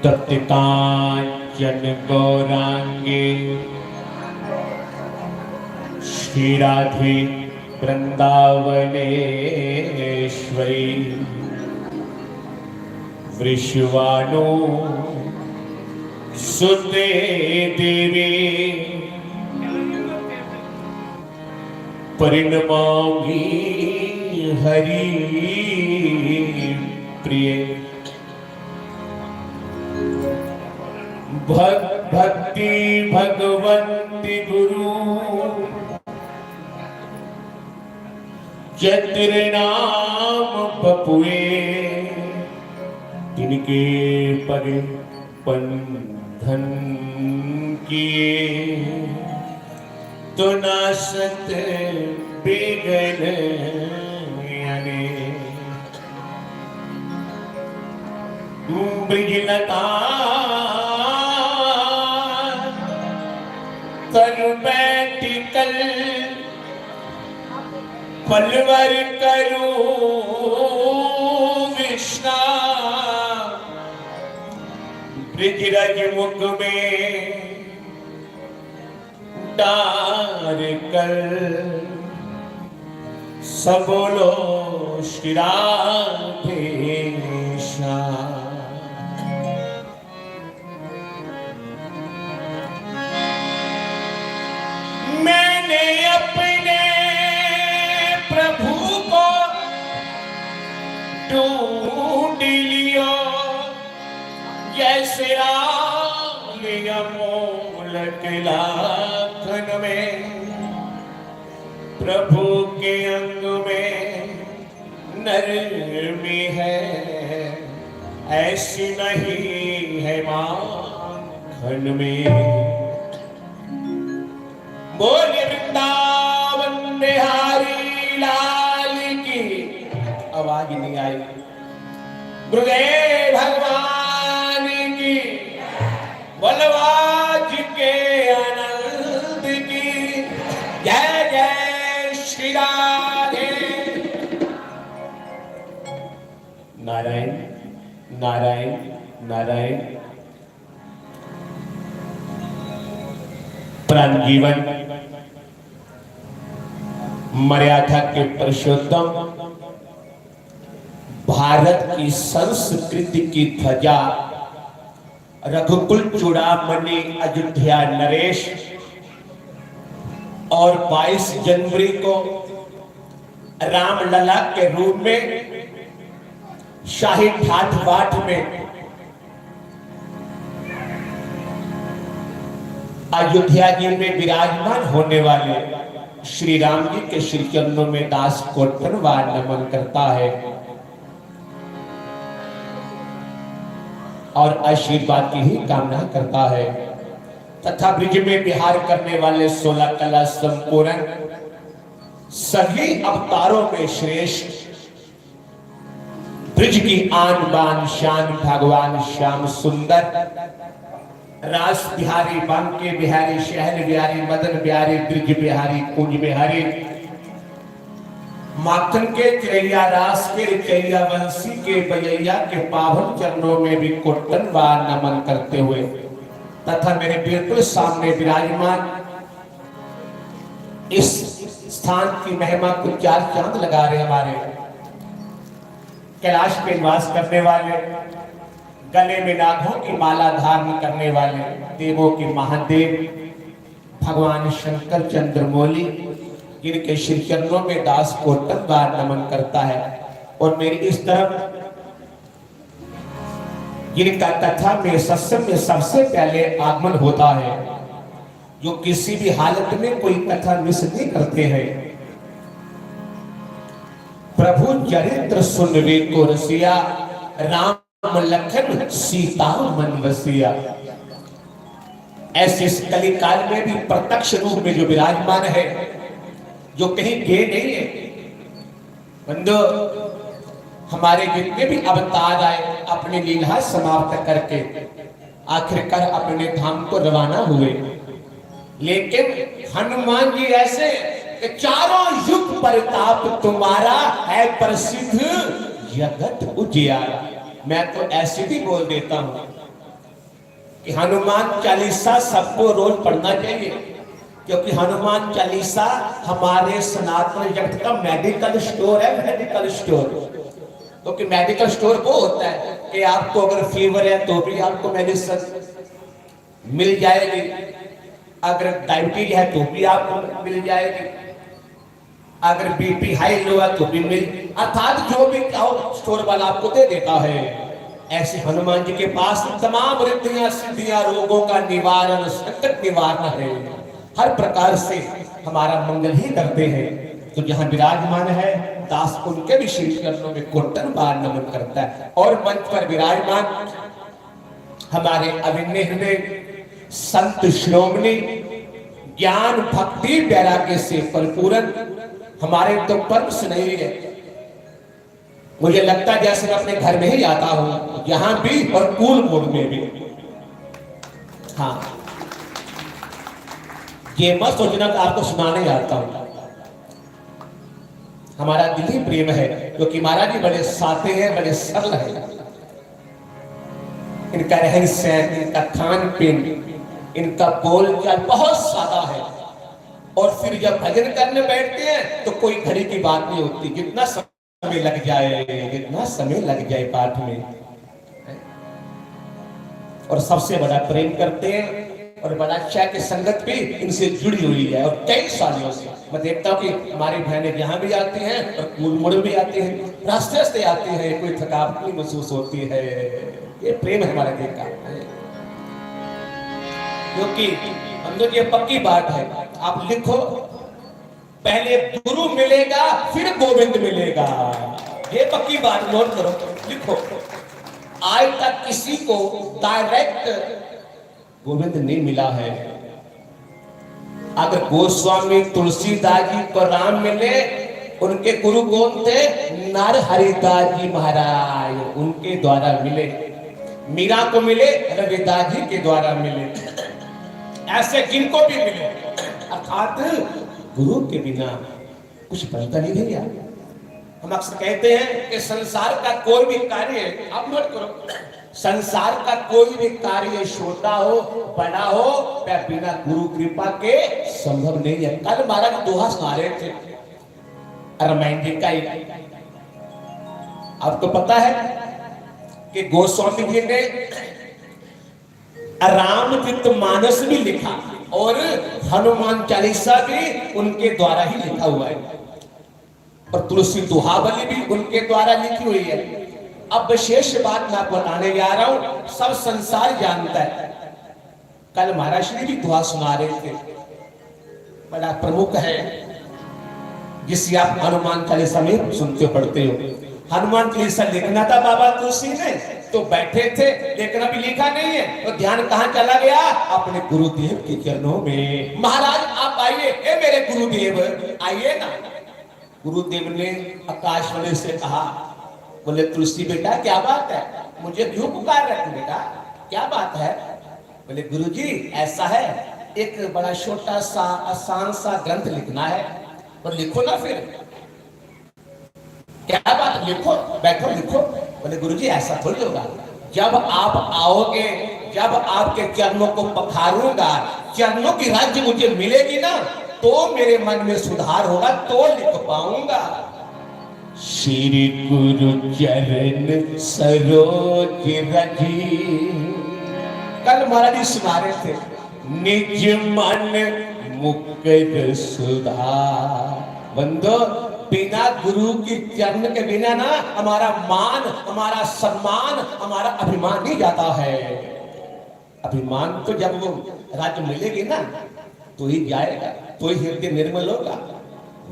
तप्तकांचन गौरांगे श्री राधे वृंदावनेश्वरी वृषवाणु सुते देवी परिणमामि हरि प्रिय भक्ति भगवंती गुरु चतुर नाम बपुए तिनके पर बंधन किए तो नासत बेगन ब्रिजलता कर बैठी कल पलवर करूं विश्राम ब्रिजरज मुख में डार कर सब बोलो श्री राधे श्याम। मैंने अपने प्रभु को ढूंढ लिया जैसे अमोलक लाखन में प्रभु के अंग में नरमी है ऐसी नहीं है माखन में। बोले वृंदावन बिहारी लाल की। आवाज नहीं आई। गुरुदेव भगवान की। बलवाज के आनंद की जय जय श्री राधे। नारायण नारायण नारायण। प्राण जीवन मर्यादा के पुरुषोत्तम भारत की संस्कृति की ध्वजा रघुकुल चूड़ामणि अयोध्या नरेश और 22 जनवरी को रामलला के रूप में शाही ठाठ बाट में अयोध्या जी में विराजमान होने वाले श्री राम जी के श्री चरणों में दास कोटनवार नमन करता है और आशीर्वाद की ही कामना करता है तथा ब्रिज में विहार करने वाले 16 कला संपूर्ण सभी अवतारों में श्रेष्ठ ब्रिज की आन बान शान भगवान श्याम सुंदर रास बिहारी बांके बिहारी शहर बिहारी मदन बिहारी ब्रिज बिहारी कुंज बिहारी माखन के चिरैया रास के चिरैया वंशी के बजैया के पावन चरणों में भी कोटनवार नमन करते हुए तथा मेरे बिल्कुल सामने विराजमान इस स्थान की महिमा को 4 चांद लगा रहे हमारे कैलाश पे निवास करने वाले गले में नागों की माला धारण करने वाले देवों के महादेव भगवान शंकर चंद्रमौली जिनके श्री चरणों में दास कोटनवार नमन करता है और मेरी इस तरफ जिनका कथा में सत्संग में सबसे पहले आगमन होता है जो किसी भी हालत में कोई कथा मिस नहीं करते हैं। प्रभु चरित्र सुनवे को रसिया राम लखन सीता मन बसिया। ऐसे इस कलिकाल में भी प्रत्यक्ष रूप में जो विराजमान है जो कहीं गए नहीं है बंदो हमारे जितने भी अवतार आए अपनी लीला समाप्त करके आखिरकार अपने धाम को रवाना हुए लेकिन हनुमान जी ऐसे कि चारों युग प्रताप तुम्हारा है प्रसिद्ध जगत उजियारा। मैं तो ऐसे भी बोल देता हूं कि हनुमान चालीसा सबको रोज पढ़ना चाहिए, क्योंकि हनुमान चालीसा हमारे सनातन जगत का मेडिकल स्टोर है, मेडिकल स्टोर। क्योंकि मेडिकल स्टोर वो होता है कि आपको अगर फीवर है तो भी आपको मेडिसिन मिल जाएगी, अगर डायबिटीज है तो भी आपको मिल जाएगी, अगर बीपी हाई लो है तो भी मिल, अर्थात जो भी स्टोर वाला आपको दे देता है। ऐसे हनुमान जी के पास तमाम रिद्धियां सिद्धियां रोगों का निवारण संकट निवारण है, हर प्रकार से हमारा मंगल ही करते हैं। तो जहां विराजमान है दास उनके भी श्री चरणों में कोटन बार नमन करता है। और मंच पर विराजमान हमारे अभिनय हृदय संत श्रोमणी ज्ञान भक्ति वैराग्य से परिपूर्ण हमारे तो पर्व नहीं है। मुझे लगता है जैसे मैं अपने घर में ही आता हूं, यहां भी और कूल मोड़ में भी। हाँ, ये मत सोचना कि आपको सुनाने आता हूं, हमारा दिल ही प्रेम है, क्योंकि महाराज जी बड़े साथे हैं, बड़े सरल हैं। इनका रहन सहन, इनका खान पीन, इनका बोलचाल बहुत सादा है। और फिर जब भजन करने बैठते हैं तो कोई घड़ी की बात नहीं होती, जितना समय लग जाए, जितना समय लग जाए पाठ में। और सबसे बड़ा प्रेम करते हैं और बड़ा अच्छा कि संगत भी इनसे जुड़ी हुई है। और कई सालों से मैं देखता हूँ कि हमारी बहनें यहाँ भी आती हैं और मुड़ भी आती हैं, रास्ते रास्ते आती हैं, कोई थकावट नहीं महसूस होती है। ये प्रेम है हमारे देश का, क्योंकि हम लोग ये पक्की बात है, आप लिखो पहले गुरु मिलेगा फिर गोविंद मिलेगा, ये पक्की बात नोट करो, लिखो। आज तक किसी को डायरेक्ट गोविंद नहीं मिला है। अगर गोस्वामी तुलसीदास जी को राम मिले, उनके गुरु कौन थे? नरहरिदास जी महाराज, उनके द्वारा मिले। मीरा को मिले, रविदास जी के द्वारा मिले। ऐसे किनको भी मिले, अर्थात गुरु के बिना कुछ बनता नहीं भैया। हम अक्सर कहते हैं कि संसार का कोई भी कार्य, आप नोट करो, संसार का कोई भी कार्य छोटा हो बड़ा हो वह बिना गुरु कृपा के संभव नहीं है। कल महाराज दोहा सुना रहे थे रामायण जी का ही। आपको पता है कि गोस्वामी जी ने रामचरित मानस भी लिखा और हनुमान चालीसा भी उनके द्वारा ही लिखा हुआ है, और तुलसी दुहावली भी उनके द्वारा लिखी हुई है। अब विशेष बात मैं बताने जा रहा हूं, सब संसार जानता है। कल महाराज श्री भी दुआ सुना रहे थे, बड़ा प्रमुख है, जिसे आप हनुमान चालीसा में सुनते हो पढ़ते हो। हनुमान चालीसा लिखना था बाबा तुलसी ने, तो बैठे थे लेकिन अभी लिखा नहीं है, तो ध्यान कहां चला गया? अपने गुरुदेव के चरणों में। महाराज आप आइए, ए मेरे गुरुदेव आइए ना। गुरुदेव ने आकाशवाणी से कहा, बोले तुलसी बेटा क्या बात है, मुझे क्यों पुकार रहे बेटा, क्या बात है? बोले गुरुजी ऐसा है, एक बड़ा छोटा सा आसान सा ग्रंथ लिखना है, और लिखो ना। फिर क्या बात, लिखो, बैठो लिखो। बोले गुरुजी ऐसा थोड़ी होगा, जब आप आओगे, जब आपके चरणों को पखारूंगा, चरणों की राज्य मुझे मिलेगी ना, तो मेरे मन में सुधार होगा, तो लिख पाऊंगा। श्री गुरु चरण सरोज रजी, कल महाराज जी सुना रहे थे, निज मन मुकुर सुधार। बंदो बिना गुरु की चरण के बिना ना हमारा मान, हमारा सम्मान, हमारा अभिमान नहीं जाता है। अभिमान तो जब वो राज्य मिलेगी ना तो ही जाएगा, तो ही हृदय निर्मल होगा।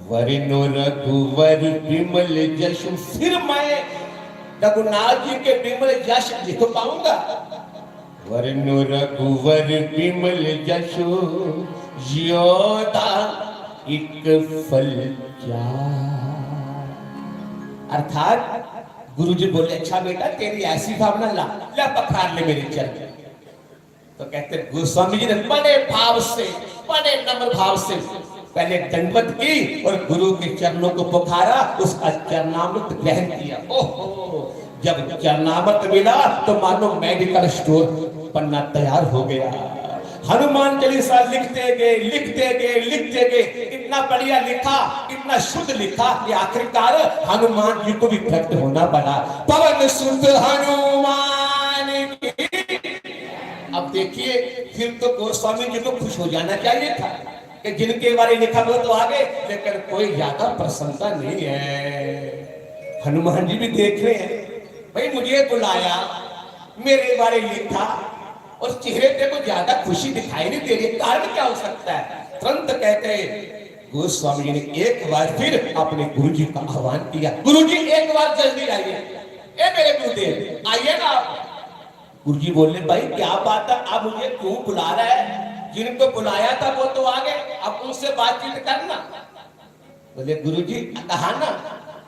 वरिनो रघुवर विमल जशु, फिर मैं रघुनाथ जी के विमल यश लिख पाऊंगा। वरिनो रघुवर विमल जशु, योदा एक फल जा। अर्थात गुरु जी बोले, अच्छा बेटा तेरी ऐसी भावना ला, ला पखार ले मेरे चरण। तो कहते गोस्वामी जी ने बड़े भाव से, बड़े नम्र भाव से पहले दंडवत की और गुरु के चरणों को पुकारा, उसका चरणामृत ग्रहण किया। ओहो, जब चरणामृत मिला तो मानो मेडिकल स्टोर पन्ना तैयार हो गया। हनुमान चालीसा लिखते गए लिखते गए लिखते गए, इतना बढ़िया लिखा, इतना शुद्ध लिखा कि आखिरकार हनुमान जी को भी प्रकट होना पड़ा। पवन सुत हनुमान की। अब देखिए, फिर तो गोस्वामी जी को खुश हो जाना चाहिए था कि जिनके बारे लिखा वो तो आगे, लेकिन कोई ज्यादा प्रसन्नता नहीं है। हनुमान जी भी देख रहे हैं, भाई मुझे बुलाया, मेरे बारे लिखा और चेहरे पे को ज्यादा खुशी दिखाई नहीं दे रही, कारण क्या हो सकता है? तुरंत कहते गोस्वामी जी ने एक बार फिर अपने गुरु जी का आह्वान किया, गुरु जी एक बार जल्दी आइए, ए मेरे गुरुदेव आइए ना। गुरु जी बोले, भाई क्या बात है, आप मुझे क्यों बुला रहा है? जिनको बुलाया था वो तो आ गए, अब उनसे बातचीत करना। बोले गुरु जी कहा ना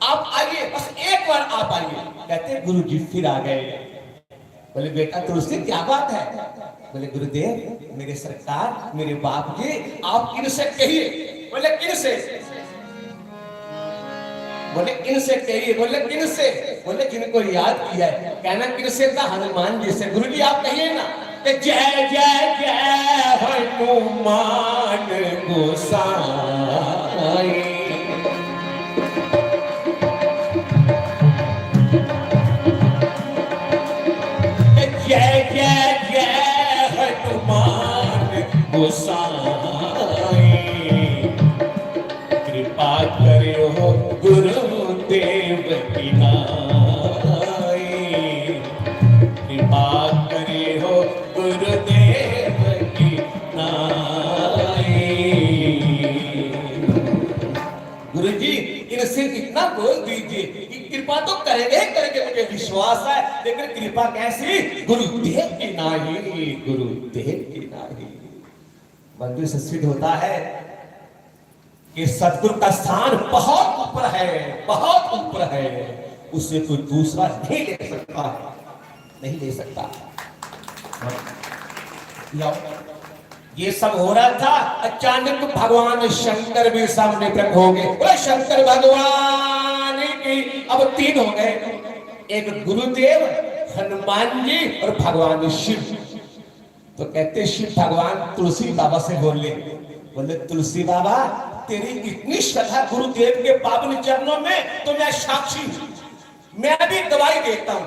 आप आइए, बस एक बार आप आइए। कहते गुरु जी फिर आ गए। बोले बेटा तुलसी क्या बात है? बोले गुरुदेव मेरे सरकार, मेरे बाप जी, आप इनसे कहिए। बोले किनसे? बोले इनसे कहिए। बोले किनसे? बोले जिनको याद किया है। कहना किनसे था? हनुमान जी से। गुरु जी आप कहिए ना कि जय जय जय हनुमान गोसाई, जय जय जय हनुमान गोसाई, कृपा करो गुरुदेव की नाई, कृपा करो गुरुदेव की नाई। गुरु जी इनसे इतना बोल दीजिए कि कृपा तो करेंगे करेंगे, मुझे विश्वास है, लेकिन कृपा कैसी? गुरुदेव की नाही, गुरुदेव की नाही। बंधु से सिद्ध होता है कि सतगुरु का स्थान बहुत ऊपर है, बहुत ऊपर है, उससे कोई दूसरा नहीं ले सकता, नहीं ले सकता। ये सब हो रहा था, अचानक भगवान शंकर भी सामने प्रकट हो गए। बोले शंकर भगवान की। अब तीन हो गए, एक गुरुदेव, हनुमान जी और भगवान शिव। तो कहते शिव भगवान तुलसी बाबा से बोले, बोले तुलसी बाबा तेरी इतनी श्रद्धा गुरुदेव के पावन चरणों में, तो मैं साक्षी हूं, मैं भी गवाही देता हूं।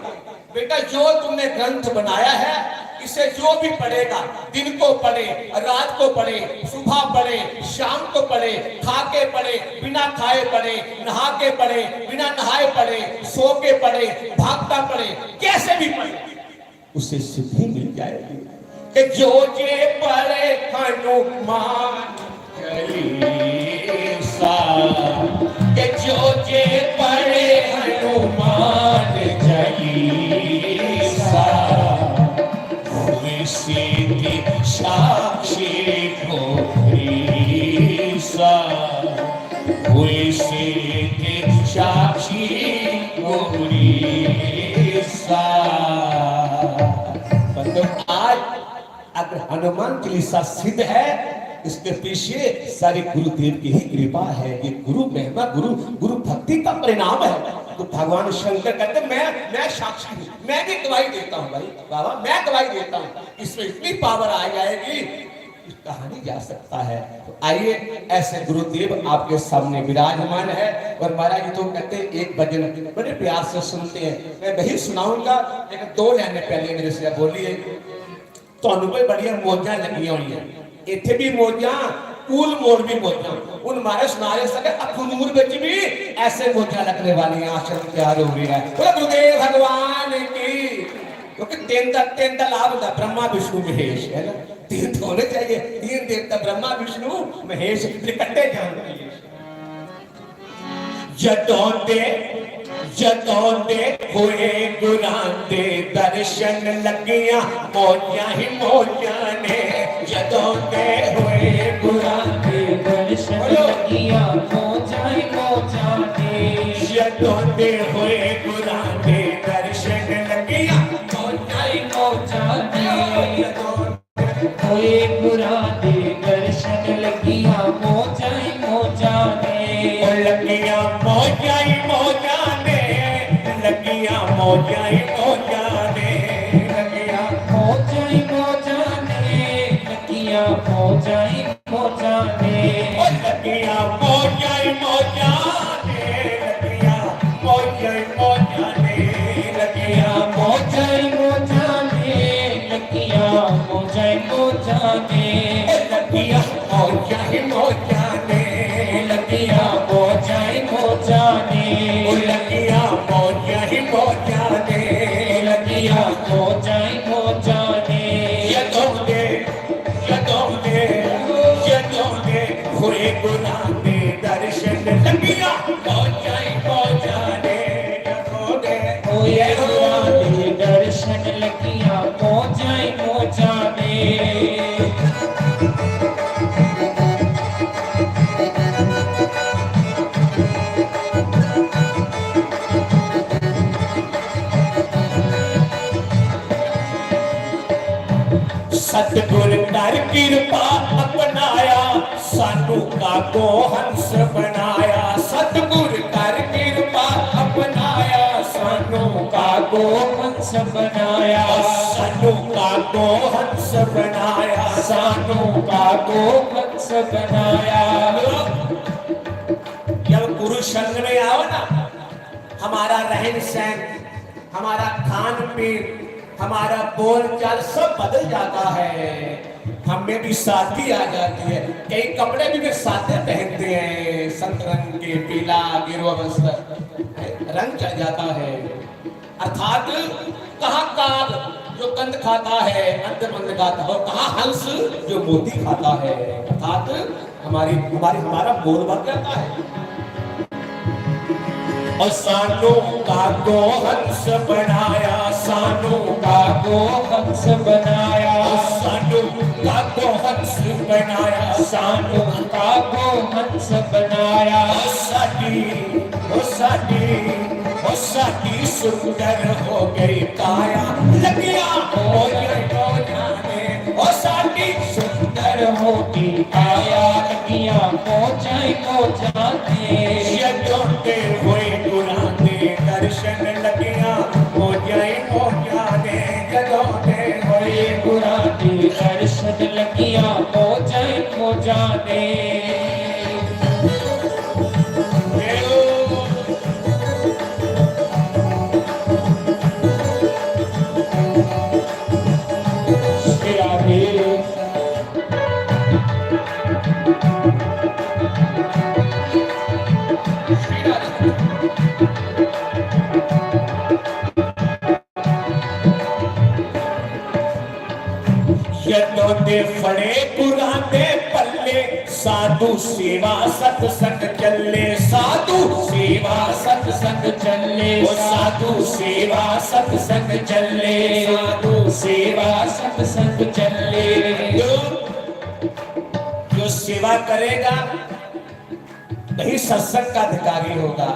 बेटा जो तुमने ग्रंथ बनाया है, इसे जो भी पढ़ेगा, दिन को पढ़े, रात को पढ़े, सुबह पढ़े, शाम को पढ़े, खा के पढ़े, बिना खाए पढ़े, नहा के पढ़े, बिना नहाए पढ़े, सो के पढ़े, भागता पढ़े, कैसे भी पढ़े, उसे सिद्धि मिल जाएगी। कि जो जे पढ़े हनुमान चालीसा, कि जो जे पढ़े हनुमान चालीसा, सीधी साक्षी को ईसा, हुई सीधी साक्षी को ईसा। मतलब आज अगर हनुमान चालीसा सिद्ध है, इसके पीछे सारी गुरुदेव की ही कृपा है। ये गुरु महिमा, गुरु भक्ति का परिणाम है। तो भगवान शंकर कहते मैं साक्षी हूं, मैं भी गवाही देता हूं। भाई बाबा मैं गवाही देता हूं, इसमें इतनी पावर आ जाएगी, कहा नहीं जा सकता है। तो आइए, ऐसे गुरुदेव आपके सामने विराजमान है। और महाराज जी तो कहते हैं एक भजन बड़े प्यार से सुनते हैं, मैं वही सुनाऊंगा, लेकिन दो लाइनें पहले मेरे से बोलिए। तो अनुभव बढ़िया मौजा लगी हुई है, इतने भी मौजा, कूल मोड़ भी मौजा, उन मारे सुनारे सके अखनूर बच्ची भी ऐसे मौजा लगने वाली हैं। आश्रम तैयार हो रही है। बोले गुरुदेव भगवान की। क्योंकि तीन लाभ होता, ब्रह्मा विष्णु महेश है ना, तीन तो होने चाहिए, तीन देवता ब्रह्मा विष्णु महेश इकट्ठे जान। जदों दे होए गुरां दे दर्शन लगिया मौजा ही मौजा ने, जदों दे होए गुरां दे दर्शन लगिया मौजा ही मौजा ने, जदों दे होए गुरां दे दर्शन लगिया मौजा ही मौजा ने, होए गुरां दे दर्शन लगिया मौजा ही मौजा ने, लगिया मौजा ही मौजा ने, लगिया मौजा ही मौजा ने, लगिया मौजा ही मौजाई मौजाने, लगिया मौजाई मौजाने, लगिया मौजाई मौजाने, लगिया मौजाई मौजाने, लगिया मौजाई मौजाने, लगिया मौजाई मौजाने, लगिया मौजाई मौजाने, लगिया मौजाई मौजाने, लगिया मौजाई मौजाने। यदों हुए गुनाह के दर्शन लगिया मौजाई मौजाने, हुए गुनाह के दर्शन लगिया मौजाई मौजाने। सतगुर कर कृपा अपनाया, सानू काको हंस बनाया। सतगुर कर कृपा अपनाया, सानू काको हंस बनाया, सानू काको हंस बनाया, सानू काको हंस बनाया। जब गुरु संग में आओ ना, हमारा रहन सहन, हमारा खान पीन, हमारा बोल चाल सब बदल जाता है। हमें भी साथी आ जाती है। कई कपड़े भी वे साथे पहनते हैं, संत रंग के, पीला गिरवा वस्त्र, रंग चढ़ जाता है। अर्थात कहाँ काग जो कंद खाता है, अंधमंद गाता है, और कहाँ हंस जो मोती खाता है। अर्थात हमारा बोल बढ़ जाता है। और सानू काको हंस बनाया, सानू काको हंस बनाया, सानू काको हंस बनाया, सानू काको हंस बनाया। ओ साडी सुंदर हो गई काया, लगिया मौजाई मौजाने। ओ साडी सुंदर होगी काया, लगिया मौजाई मौजाने। यदों हुए गुनाह के दर्शन लगिया मौजाई मौजाने, यदों हुए गुनाह के दर्शन लगिया मौजाई मौजाने। यदों दे फड़े कुरान दे पल्ले, साधु सेवा सत्संग चले, साधु सेवा सत्संग चले, ओ साधु सेवा सत्संग चले, साधु सेवा सत्संग चले। जो सेवा करेगा वही सत्संग का अधिकारी होगा।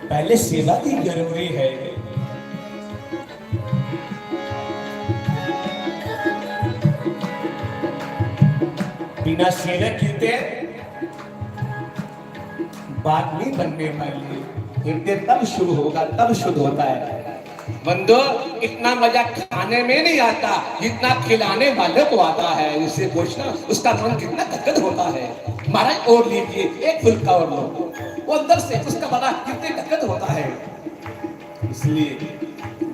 पहले सेवा की जरूरी है। बिना सेवा किए बात नहीं बनने वाली। हृदय तब शुरू होगा, तब शुद्ध होता है। बंदो, इतना मजा खाने में नहीं आता जितना खिलाने वाले को आता है। इससे पूछना उसका मन कितना गदगद होता है। महाराज और लीजिए, एक फुल्का और लो, वो अंदर से उसका बड़ा कितने गदगद होता है। इसलिए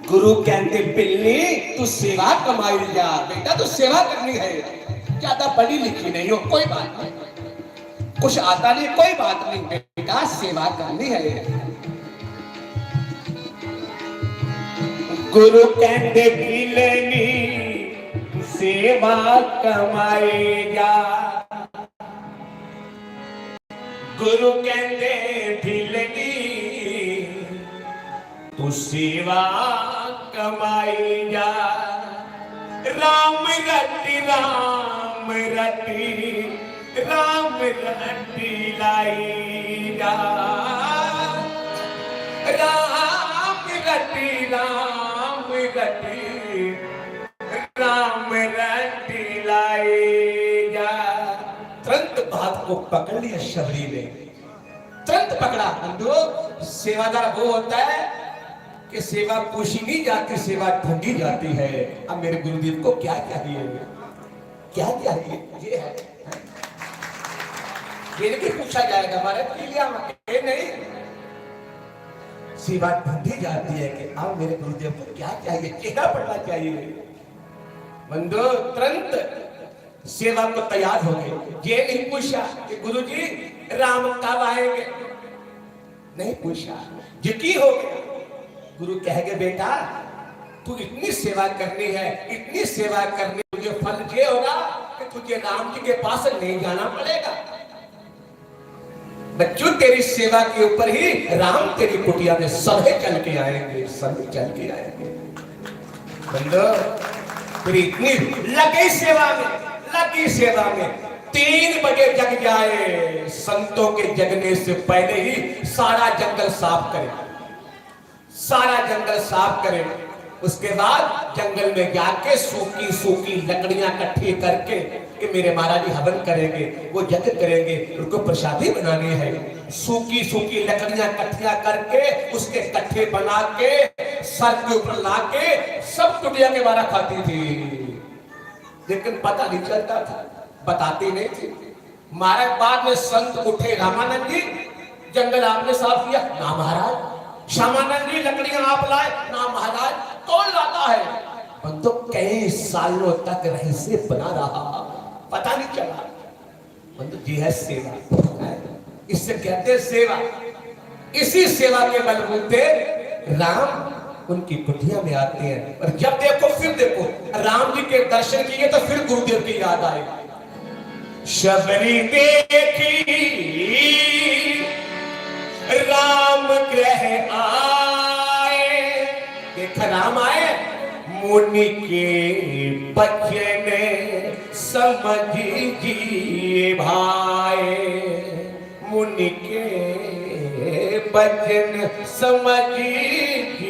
गुरु कहते पिल्ली तू सेवा कमाई जा, बेटा तू सेवा करनी है। ज्यादा पढ़ी लिखी नहीं हो कोई बात नहीं, कुछ आता नहीं कोई बात नहीं, बेटा सेवा करनी है। गुरु कहते पिल्ली सेवा कमाई जा, गुरु कहते पिल्ली तू सेवा कमाई जा। राम रटी राम रटी राम रटी लाई जा, राम रटी राम रटी राम रटी लाई जा। तुरंत बात को पकड़ लिया शबरी ने, तुरंत पकड़ा। बंधु, सेवादार वो होता है कि सेवा पूछी नहीं जाती, सेवा ढूंढी जाती है। अब मेरे गुरुदेव को क्या चाहिए? क्या चाहिए? ये है, ये नहीं पूछा जाएगा हमारे पी लिया, ये नहीं। सेवा ढूंढी जाती है कि आओ मेरे गुरुदेव को क्या चाहिए, चेहरा पड़ना चाहिए। बंधु तुरंत सेवा को तैयार हो गए। ये नहीं पूछा कि गुरुजी राम कब आएंगे, नहीं पूछा, यकी हो गया। गुरु कहेंगे बेटा तू इतनी सेवा करनी है, इतनी सेवा करनी, तुझे फल ये होगा कि तुझे राम जी के पास नहीं जाना पड़ेगा। बच्चों तेरी सेवा के ऊपर ही राम तेरी कुटिया में सभी चल के आएंगे, सभी चल के आएंगे। बंदो तेरी इतनी लगी सेवा में, लगी सेवा में, 3 बजे जग जाए, संतों के जगने से पहले ही सारा जंगल साफ करे, सारा जंगल साफ करे। उसके बाद जंगल में जाके सूखी सूखी लकड़ियां इकट्ठी करके कि मेरे महाराज जी हवन करेंगे, वो यज्ञ करेंगे, उनको प्रसादी बनानी है। सूखी सूखी लकड़ियां इकट्ठियां करके उसके कट्ठे बना के सर के ऊपर ला के सब कुटिया के बारा खाती थी, लेकिन पता नहीं चलता था, बताती नहीं थी। महाराज बाद में संत उठे, रामानंद जी जंगल आपने साफ किया? ना महाराज। श्यामानंद जी लकड़ियां आप लाए? ना महाराज। कौन लाता है? तो कई सालों तक रहस्य बना रहा, पता नहीं चला। तो ये है सेवा, इससे कहते हैं सेवा। इसी सेवा के बलबूते राम उनकी कुटिया में आते हैं। और जब देखो फिर देखो, राम जी के दर्शन किए तो फिर गुरुदेव की याद आए। शबरी देखी राम ग्रह आए, देख राम आए, मुनि के बचन समझिए भाई, मुनि के बचन समझिए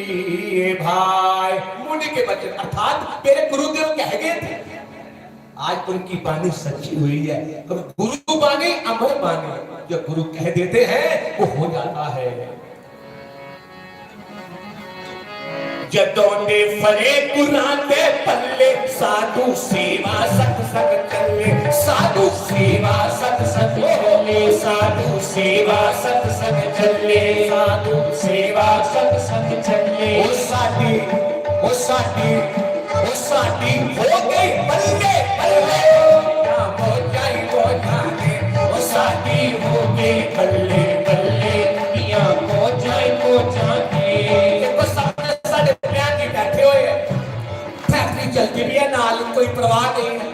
भाई। मुनि के बचन अर्थात मेरे गुरुदेव कह गए थे, आज उनकी बानी सच्ची हुई है। गुरु बानी अमर बानी, जो गुरु कह देते हैं वो हो जाता है। जदों दे फरे कुरान दे पल्ले, साधु सेवा सत्संग चले, साधु सेवा सत्संग चले, साधु सेवा सत्संग चले, साधु सेवा सत्संग चले। ओ साडी ओ साडी ओ साडी हो गई बल्ले बल्ले, क्या हो जाए वो जाने। ओ साडी हो गई बल्ले बल्ले, क्या हो जाए वो जाने। चलती भी है नाल, कोई परवाह नहीं है,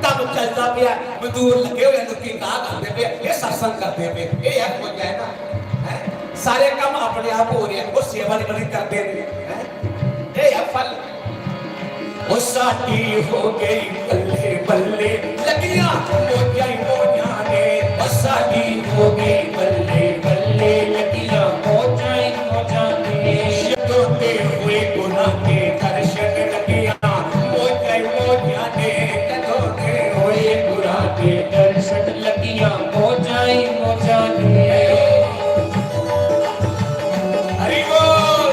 काम चलता पिया, मजदूर लगे हुए लोग गाह गाते पे, ये सत्संग करते पे, ये है हो जाए ना है? सारे काम अपने आप हो रहे हैं, वो सेवा नहीं करते हैं, ये है फल। वो साथी हो गई बल्ले बल्ले, लगियां हो जाए वो जाने। वो साथी हो गई बल्ले बल्ले, लगियां हो जाए वो जाने। शब्दों हुए गुनाह के दर्शन लगियां के दर्शन लगियां हो जाए हो जाने। हरि बोल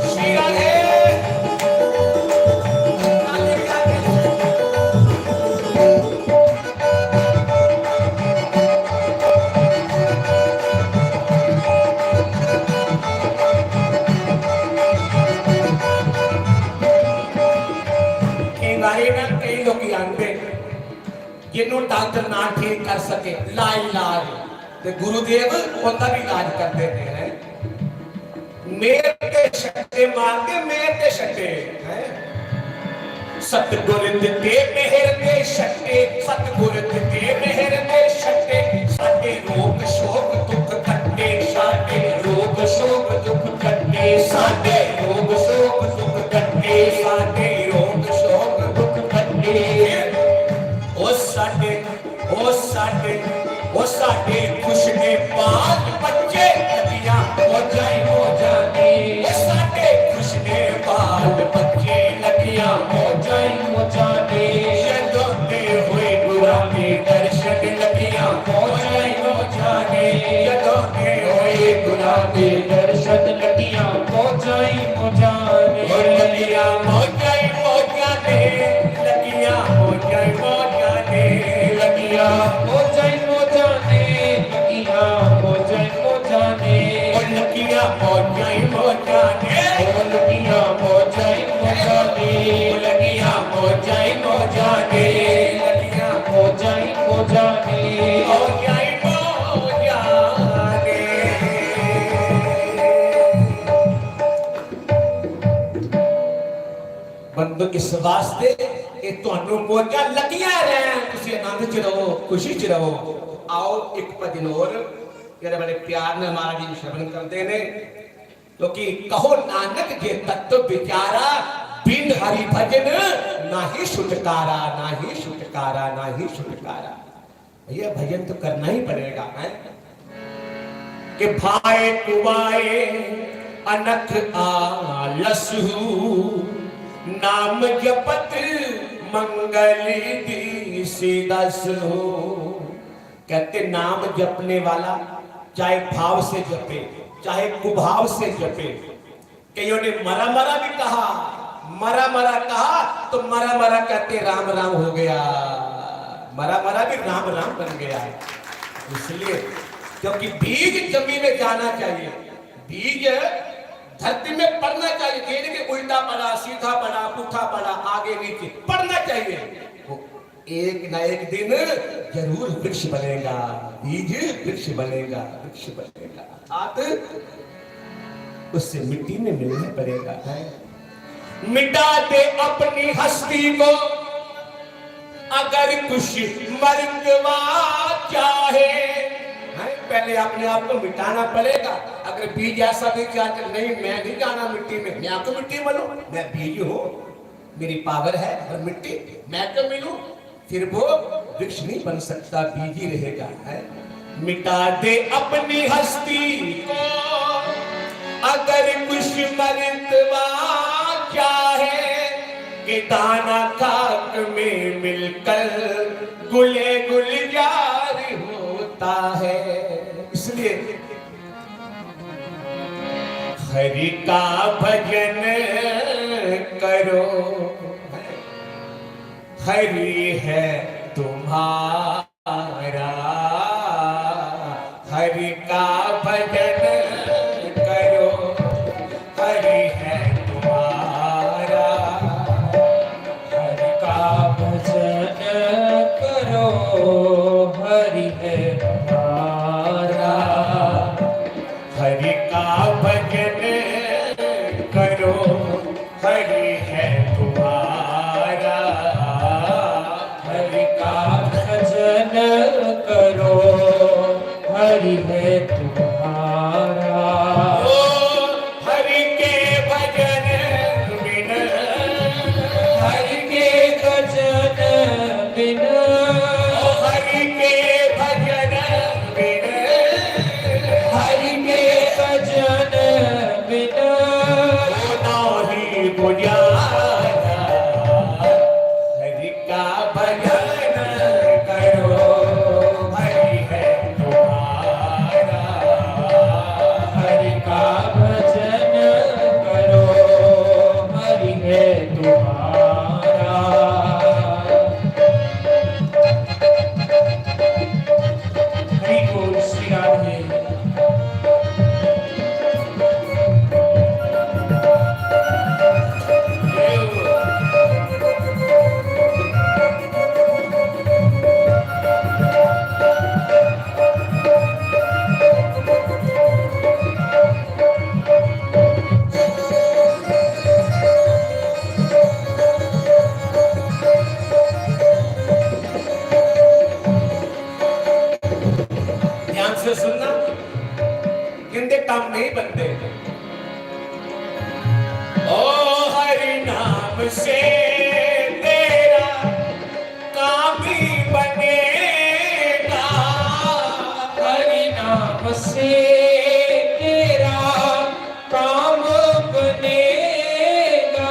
श्री राधे। कई लोग आते जिन्हों डॉक्टर ना ठीक कर सके, लाइलाज ते गुरुदेव उनका भी इलाज कर देते हैं। मेर के छट्टे मार के मेर के छट्टे हैं, सतगुर दे मेहर के छट्टे, सतगुर दे मेहर के छट्टे। साडे रोग शोक दुख कट्टे, साडे रोग शोक दुख कट्टे, साडे रोग शोक दुख कट्टे, साडे रोग शोक दुख कट्टे। ओ साडे खुश ने बाल बच्चे, लगियां हो जाए हो जाने। ओ साडे खुश ने बाल बच्चे, लगियां हो जाए हो जाने। जदों दे हुए गुरां दे दर्शन, लगियां हो जाए हो जाने। जदों दे हुए गुरां दे दर्शन, लगियां हो जाए हो जाने। लगियां हो जाए हो जाने, लगियां हो जाए लगिया मोजाई मोजाने लगिया मोजाई मोजाने लगिया मोजाई मोजाने लगिया मोजाई मोजाने लगिया मोजाई मोजाने लगिया मोजाई मोजाने मोजाई मोजाने। बंदो इस वास्ते ये ਤੁਹਾਨੂੰ ਮੋਜਾਂ ਲੱਗੀਆਂ ਰਹਿਣ, ਤੁਸੀਂ ਆਨੰਦ ਚ ਰਹੋ, ਖੁਸ਼ੀ ਚ ਰਹੋ। आओ एक भजन और ਜਿਹੜੇ बड़े प्यार ਨਾਲ महाराज जी श्रवण करते ने, क्योंकि कहो नानक जे तत्व विचारा बिन हरि भजन नाही छुटकारा, नाही छुटकारा, नाही छुटकारा। भैया भजन तो करना ही पड़ेगा है कि भाए कुवाए अनख आलसहु नाम जपत मंगल दीसी दस हो। कहते नाम जपने वाला चाहे भाव से जपे चाहे कुभाव से जपे। कईयों ने मरा मरा भी कहा, मरा मरा कहा तो मरा मरा कहते राम राम हो गया, मरा मरा भी राम राम बन गया। इसलिए क्योंकि बीज जमीन में जाना चाहिए, बीज धरती में पड़ना चाहिए। गेंद के उल्टा पड़ा, सीधा पड़ा, पुठा पड़ा, आगे नीचे पड़ना चाहिए। वो एक न एक दिन जरूर वृक्ष बनेगा, बीज वृक्ष बनेगा, वृक्ष बनेगा। आप उससे मिट्टी में मिलना पड़ेगा है। मिटा दे अपनी हस्ती को अगर कुछ मर्दवा चाहे। पहले अपने आप को मिटाना पड़ेगा। अगर बीज ऐसा भी चाहते नहीं मैं नहीं जाना मिट्टी में, मैं आपको मिट्टी मिलूं, मैं बीज हूं, मेरी पावर है और मिट्टी मैं तो मिलूं, फिर वो वृक्ष नहीं बन सकता, बीज ही रहेगा है। मिटा दे अपनी हस्ती को अगर कुछ मर्दवा चाहे कि दाना खाक में मिलकर गुले गुलजार होता है। इसलिए हरि का भजन करो, हरि है तुम्हारा, हरि का भजन करो, हरि है तुम्हारा, हरि का भजन करो, हरि है हमारा, हरि का भजन करो, हरि है तुम्हारा, हरि का भजन करो, हरि है तुम्हारा। ओ हरि के भजन बिन, हरि के भजन बिन, हरि के भजन बिन, हरि के भजन बिन नाही गुजारा। हरि का भजन करो, हरि है तुम्हारा, हरि का भजन करो, हरि है तुम्हारा। हरि बोल श्री राधे। ध्यान से सुनना, गिनते काम नहीं बनते। ओ हरि नाम से तेरा काम ही बनेगा, हरि नाम से तेरा काम बनेगा,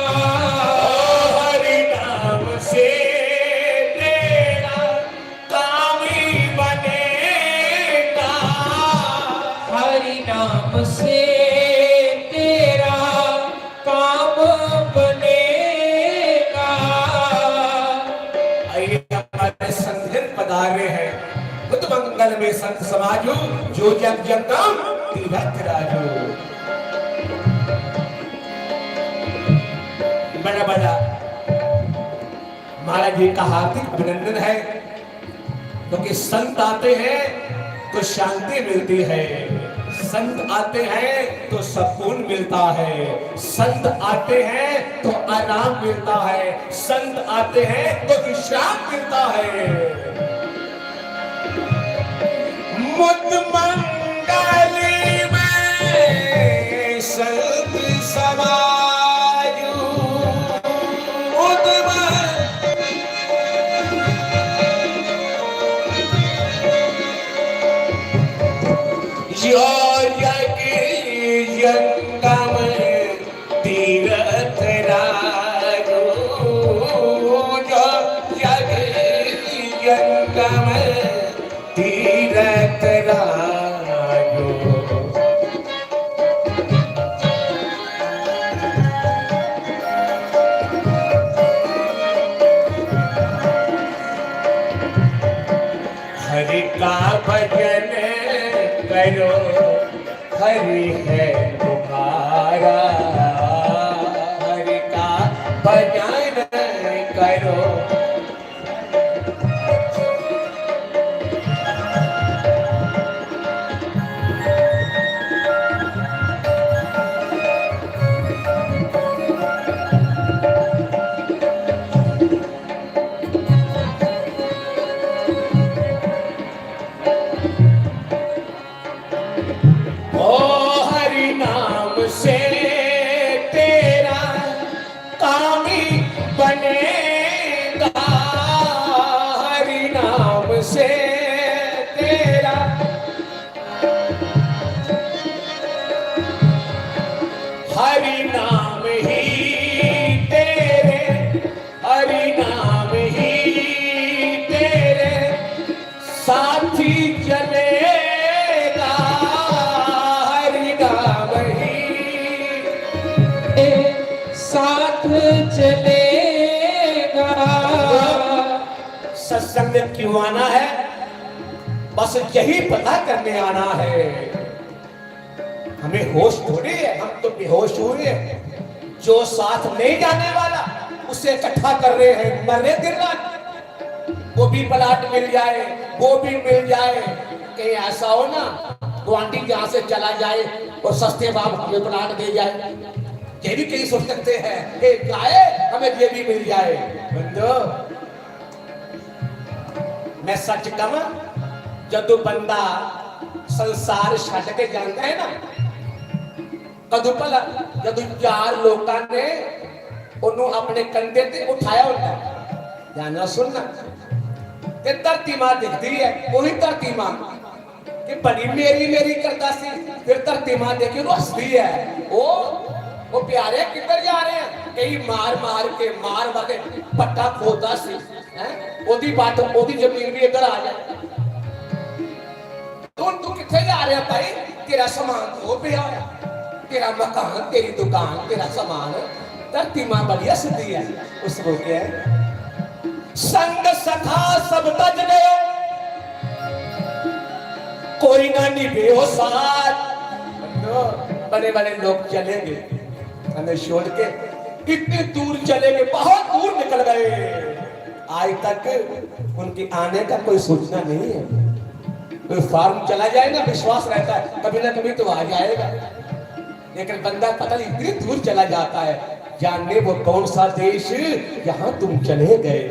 हरि नाम से तेरा काम ही बनेगा, हरि नाम से तेरा काम बनेगा। में संत समाजो, जो जग जगम तीरथ राजो। बड़ा बड़ा महाराज जी का हार्दिक अभिनंदन है, क्योंकि संत आते हैं तो शांति मिलती है, संत आते हैं तो सुकून मिलता है, संत आते हैं तो आराम मिलता है, संत आते हैं तो विश्राम मिलता है। मुद मंगली में संत समाजू, मुद जो जग जंगम तीरथ राजो, जो जग जंगम तीरथ राजो। हरि का भजन करो, हरि है तुम्हारा, हरि का भजन करो। से तेरा हरि नाम ही तेरे, हरि नाम ही तेरे साथी चलेगा, हरि नाम ही साथ चलेगा। सत्संग में क्यों आना है? बस यही पता करने आना है। हमें होश थोड़ी है, हम तो बेहोश हुए हैं। जो साथ नहीं जाने वाला उसे इकट्ठा कर रहे हैं, मर रहे दिन रात। वो भी प्लाट मिल जाए, वो भी मिल जाए, कहीं ऐसा हो ना गुआंढी जहां से चला जाए और सस्ते भाव हमें प्लाट दे जाए। ये भी कहीं सोच सकते हैं कि गाय हमें ये भी मिल जाए। बंदो मैं सच कहूं, जदों बंदा संसार छड़ के जाता है ना, कदों भला जदों चार लोगों ने उन्हों अपने कंधे ते उठाया होता है। ध्यान सुनना, ते धरती मां दिखती है, वही धरती मां कि बड़ी मेरी मेरी करता सी, फिर धरती मां देखी हंसती है। वो प्यारे किधर जा रहे हैं? कहीं मार मार के पट्टा खोदा सी, ओदी बात ओदी जमीन भी इधर आ जाए। तू किथे जा रहा भाई? तेरा सामान तो पे आया, तेरा मकान, तेरी दुकान, तेरा सामान। धरती मां बड़ी हंसती है। उसको क्या है? संग सखा सब तज गए, कोई ना निभे साथ। बड़े बड़े लोग चलेंगे हमें छोड़ के, इतनी दूर चले गए, बहुत दूर निकल गए। आज तक उनके आने का कोई सूचना नहीं है। कोई फार्म चला जाए ना, विश्वास रहता है कभी ना कभी तो आ जाएगा, लेकिन बंदा पता नहीं इतनी दूर चला जाता है। जानने वो कौन सा देश जहां तुम चले गए,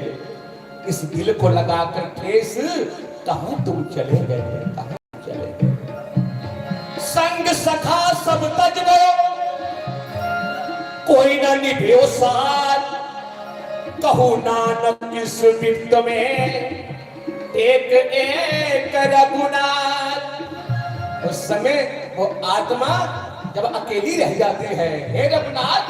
इस दिल को लगाकर ठेस कहां तुम चले गए, कहां चले गए। संग सखा सब तज गए, कोई ना निभे साथ। कहू नानक इस वित्त में एक एक रघुनाथ। उस समय वो आत्मा जब अकेली रह जाती है, हे रघुनाथ,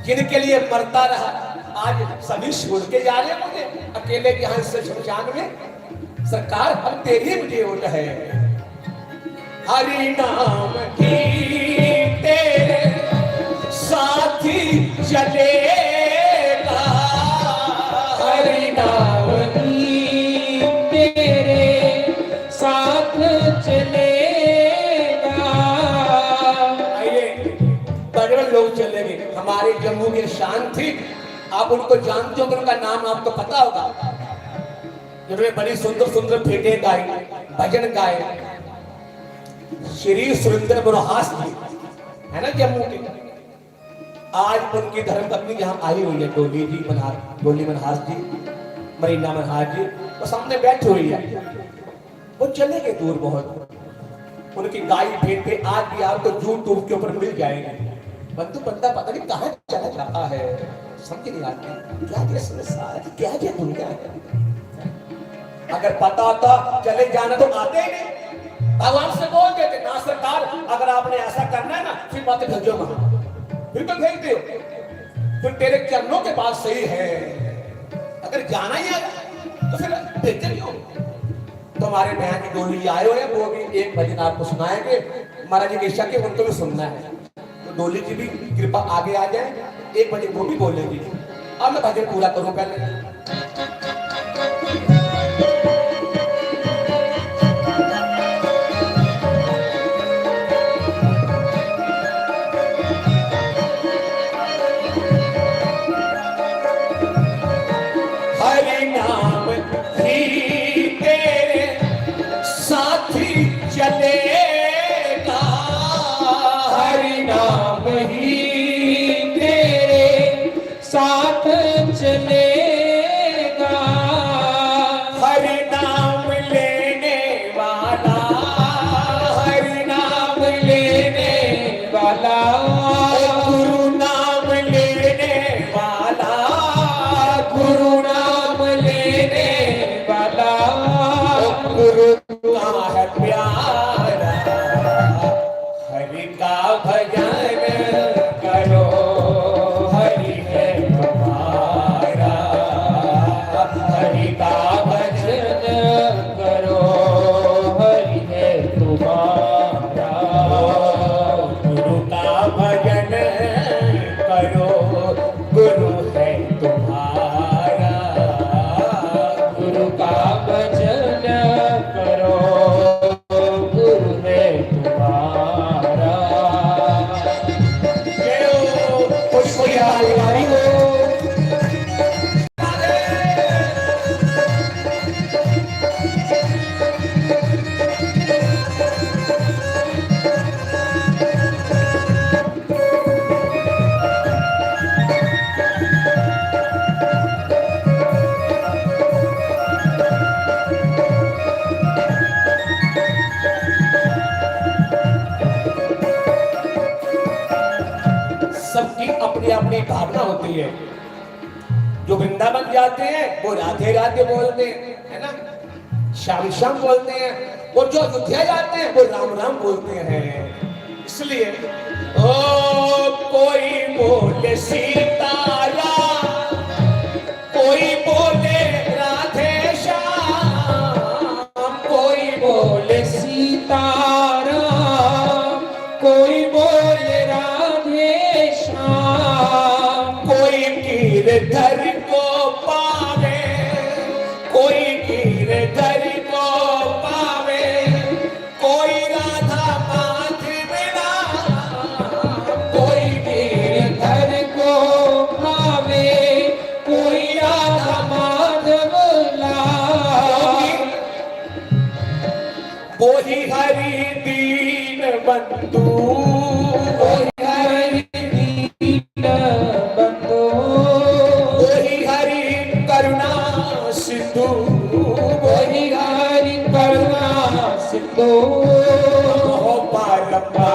जिनके लिए मरता रहा, आज सभी छोड़ के जा रहे मुझे अकेले यहाँ से शमशान में। सरकार हम तेरी विजय है। हरि नाम की तेरे साथी चलेगा, हरि नाम की तेरे हमारे जम्मू की शान थी। आप उनको जानते हो, उनका नाम आपको पता होगा। जिन्होंने बड़ी सुंदर सुंदर भेंटें गाई, भजन गाए। श्री सुरेंद्र मनोहास जी है ना जम्मू के। आज उनकी धर्मपत्नी यहाँ आई हुई है, डोली मनहास जी, मरीना मनहास जी, वो सामने बैठी हुई है। वो चले गए दूर बहुत। उनकी गाय भेंटें आज भी आपको यूट्यूब के ऊपर मिल जाएंगे। बंधु बंदा पता नहीं कहाँ चला जाता है, समझ नहीं आती क्या ये संसार है, क्या ये दुनिया है। अगर पता होता चले जाना तो आते ही नहीं। भगवान से बोल देते ना सरकार, अगर आपने ऐसा करना है ना फिर मत भेजो वहां, फिर तो भेज दो, फिर तेरे चरणों के पास सही है। अगर जाना ही है तो फिर भेजते क्यों। तो हमारे बहन की डोली आए हुए हैं, वो भी एक भजन आपको सुनाएंगे महाराज जी की इच्छा के, उनको भी सुनना है। तो डोली जी भी कृपा आगे आ जाए, एक भजन वो भी बोलेगी। अब मैं भजन पूरा करूं पहले। हरि नाम ही तेरे साथी चलेगा, हरि नाम ही तेरे साथ चलेगा। हरि नाम लेने वाला, हरि नाम लेने वाला गुरु नाम लेने वाला, गुरु नाम लेने वाला गुरु का है प्यारा। हरि का भजन करो, हरि है तुम्हारा। हरि का भजन करो, हरि है तुम्हारा। गुरु का भजन करो, गुरु है तुम्हारा। गुरु का भजन करो, गुरु है तुम्हारा। कोई आगे हो। सबकी अपनी अपनी भावना होती है। जो वृंदावन जाते हैं वो राधे राधे बोलते हैं, है ना, श्याम श्याम बोलते हैं। और जो अयोध्या जाते हैं वो राम राम बोलते हैं। इसलिए ओ कोई बोले सीताराम, कोई बोले राधे श्याम, कोई बोले सीताराम, कोई बोले राधे श्याम। कोई गिरधर को पावे, कोई गिरधर को पावे, कोई राधा माधव नाम, कोई गिरधर को भावे, कोई राधा माधव लाल। वही हरि दीन बंधु, कोई हरि दीन बंधु, वही हरि करुणा सिंधु, कोई हरि करुणा सिंधु। हो पारंपरा।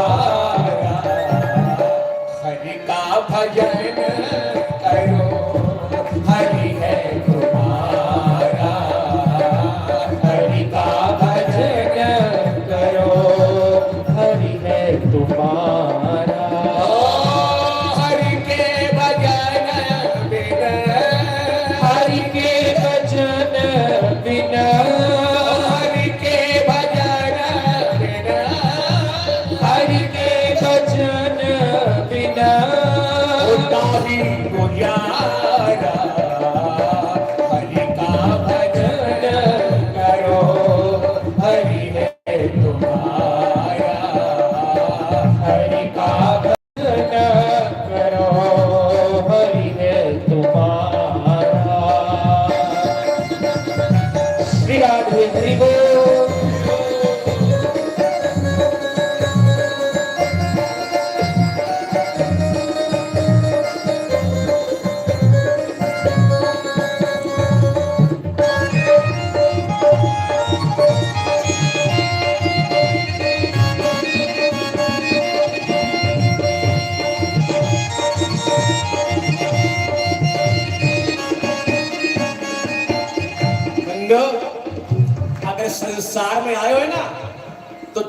हरि का भजन करो, हरि है तुम्हारा। हरि का भजन करो, हरि है तुम्हारा। हरि के भजन बिना, हरि के भजन बिना, हरि के भजन बिना, हरि के भजन बिना होता ही गुजारा। हरि का भजन करो, हरि है तुम्हारा। हरि का भजन करो,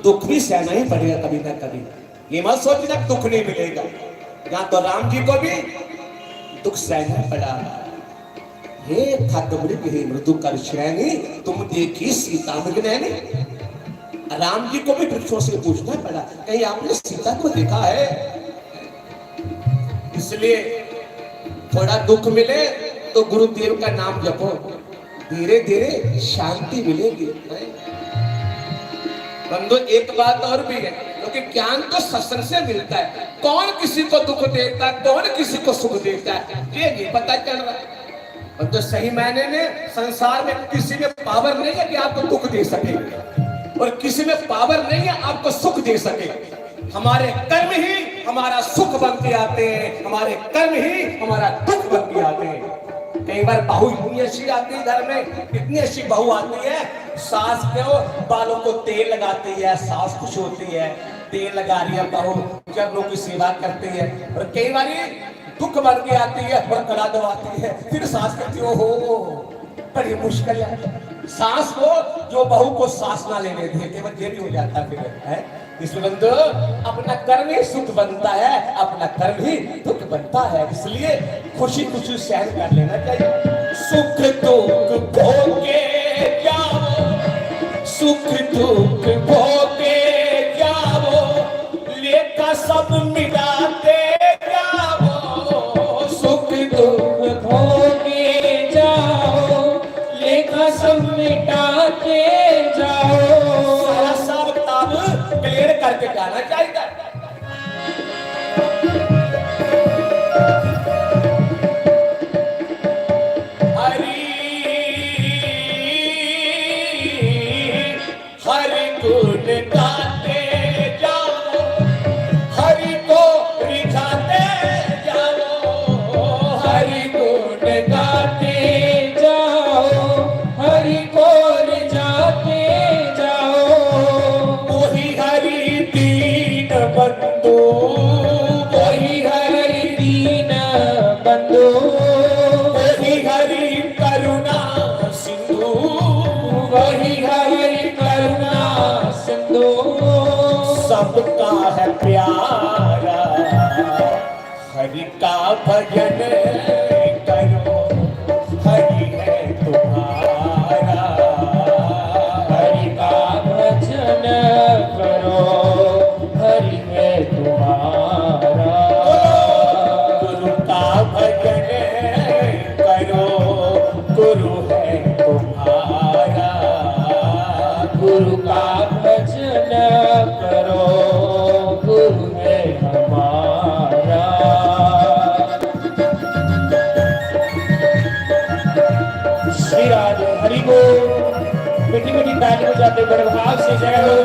दुख भी सहना ही पड़ेगा कभी ना कभी। ये मत सोचना दुख नहीं मिलेगा, यहाँ तो राम जी को भी दुख सहना पड़ा। हे खड्गमृग हे मृदु कर श्रेणी, तुम देखी सीता मृगनैनी। राम जी को भी वृक्षों से पूछना पड़ा, कहीं आपने सीता को देखा है? इसलिए थोड़ा दुख मिले तो गुरुदेव का नाम जपो, धीरे धीरे शांति मिलेगी। बंधु एक बात और भी है, क्योंकि ज्ञान तो सत्संग से मिलता है। कौन किसी को दुख देता है, कौन किसी को सुख देता है, ये नहीं पता चल रहा है। तो सही मायने में संसार में किसी में पावर नहीं है कि आपको दुख दे सके, और किसी में पावर नहीं है आपको सुख दे सके। हमारे कर्म ही हमारा सुख बन के आते हैं, हमारे कर्म ही हमारा दुख बन के आते हैं। कई बार बहू इतनी अच्छी आती है घर में, इतनी अच्छी बहू आती है, सास क्यों बालों को तेल लगाती है, सास खुश होती है, तेल लगा रही है बहू, चरणों की सेवा करती है। और कई बार दुख बन के आती है और गला दबाती है, फिर सास कहती है हो बड़ी मुश्किल है। सास को जो बहू को सास ना लेने देते वो ये भी हो जाता फिर है। इसमें बंधु अपना कर्म ही सुख बनता है, अपना कर्म ही दुख बनता है। इसलिए खुशी खुशी सहन कर लेना चाहिए। सुख दुख भोगे जाओ, सुख दुख भोगे जाओ, लेखा सब मिलाते जाओ। सुख दुख भोगे जाओ, लेखा सब मिटाते जाओ। सारा सब किताब क्लियर करके जाना चाहिए। सबका है प्यारा, हरि का भजन करो, हरि है तुम्हारा। हरि का भजन करो, हरि है तुम्हारा। गुरु का भजन करो, गुरु है तुम्हारा। गुरु का भजन करो, गुरु है हमारा। श्री राधे हरि बोल। मीठी मीठी ताली बजाते बड़े भाव से जय हो।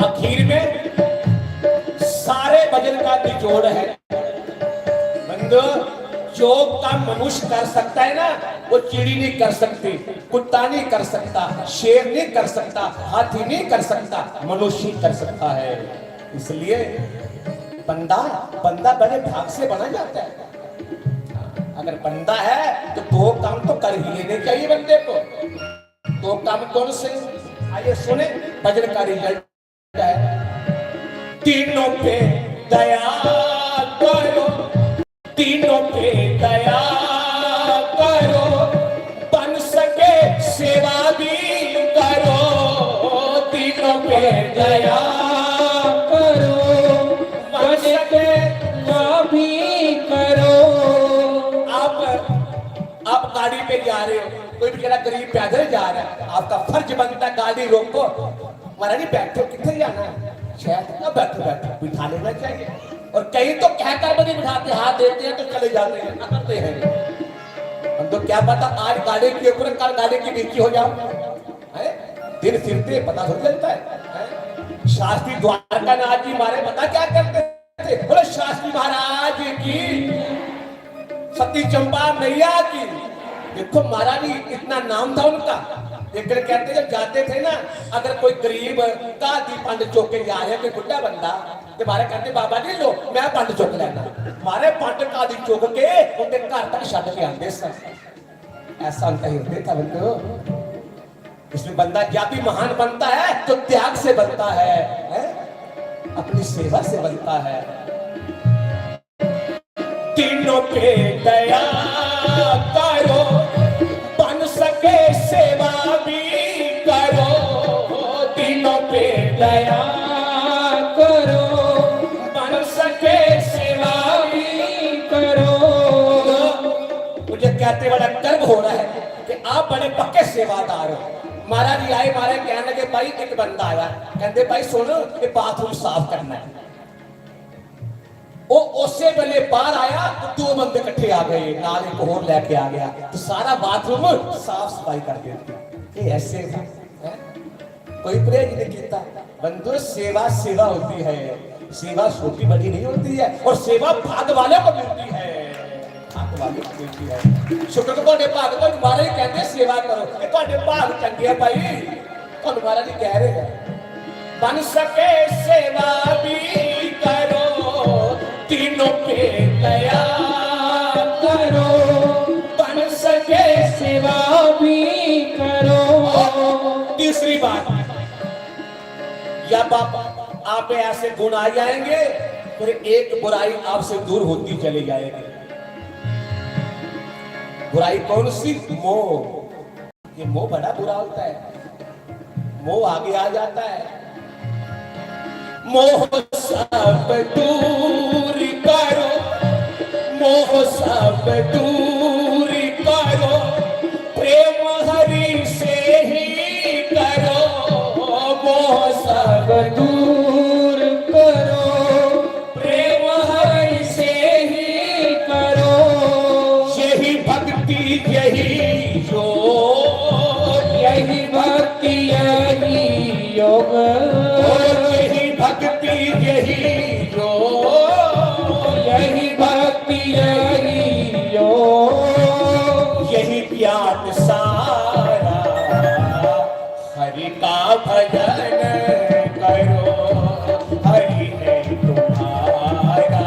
आखिर में सारे भजन का निचोड़ है बंदो, जो काम मनुष्य कर सकता है ना वो चिड़ी नहीं कर सकती, कुत्ता नहीं कर सकता, शेर नहीं कर सकता, हाथी नहीं कर सकता, मनुष्य ही कर सकता है। इसलिए बंदा बंदा बड़े भाग से बना जाता है। अगर बंदा है तो दो काम तो कर ही लेने चाहिए बंदे को। दो काम कौन से? आइए सुने भजन का रिजल्ट है। तीनों पे दया करो, तीनों पे दया करो, बन सके सेवा भी करो। तीनों पे दया करो, बन सके सेवा भी करो। आप गाड़ी पे जा रहे हो, कोई बेचारा गरीब पैदल जा रहा है, आपका फर्ज बनता है गाड़ी रोको, हमारा नहीं बैठो, कितने जाना है, शायद ना बैठो बैठो बिठा लेना चाहिए। और कहीं तो कहकर बनी बिठाते, हाथ देते हैं तो चले जाते हैं, ना करते हैं। हम तो क्या पता आज गाड़ी के ऊपर कल गाड़ी की नीचे हो जाओ, दिन फिरते पता हो चलता है। शास्त्री द्वारकानाथ जी मारे पता क्या करते थे? बोले शास्त्री महाराज की, सती चंपा मैया की। देखो महाराज इतना नाम था उनका। एक दिन कहते जब जाते थे ना, अगर कोई गरीब का 5 चौके जा रहे, कोई बुढ़ा बंदा ਤੇ ਮਾਰੇ ਕਹਿੰਦੇ ਬਾਬਾ ਜੀ ਲੋ ਮੈਂ ਪੰਡ ਚੁੱਕ ਲੈਣਾ ਮਾਰੇ ਪੰਡ ਕਾਦੀ ਚੁੱਕ ਕੇ ਉਹਦੇ ਘਰ ਤੱਕ ਛੱਡ ਕੇ ਆਉਂਦੇ ਸਨ ऐसा नहीं होते था बंधु इसमें बंदा क्या भी महान बनता है तो त्याग से बनता है? अपनी सेवा से बनता है तीनों पे दया करो बन सके सेवा भी करो तीनों पे दया करो बन सके सेवा भी करो मुझे कहते बड़ा गर्व हो रहा है कि आप बड़े पक्के सेवादार हो महाराज जी आए मारे कहने लगे भाई एक बंदा आया कहते भाई सुन ये बाथरूम साफ करना है वो उसे वेले बाहर आया तो दो बंदे इकट्ठे आ गए नाल एक और लेके आ गया तो सारा बाथरूम साफ सफाई कर देती ये ऐसे था है? कोई परहेज नहीं किया बंधु सेवा सेवा होती है सेवा छोटी बड़ी नहीं होती है और सेवा भाग वाले को मिलती है भाग वाले को मिलती है शुक्र तो ਤੁਹਾਡੇ ਭਾਗ ਤੋਂ ਮਾਰੇ ਕਹਿੰਦੇ सेवा करो ਇਹ ਤੁਹਾਡੇ ਭਾਗ ਚੰਗੇ ਆ ਭਾਈ ਤੁਹਾਨੂੰ ਮਹਾਰਾਜ ਜੀ ਕਹਿ ਰਹੇ ਆ बन सके सेवा भी करो तीनों पे दया करो बन सके सेवा भी करो तीसरी बात या बाबा आप में ऐसे गुण आ जाएंगे फिर एक बुराई आपसे दूर होती चली जाएगी बुराई कौन सी मोह ये मोह बड़ा बुरा होता है मोह आगे आ जाता है मोह सब दूर करो मोह सब दूर करो प्रेम हरि से ही करो मोह सब दूर करो प्रेम हरि से ही करो यही भक्ति यही योग यही भक्ति यही योग यही भक्ति यही योग यही भक्ति यही योग यही ज्ञान सारा हरि का भजन करो हरि है तुम्हारा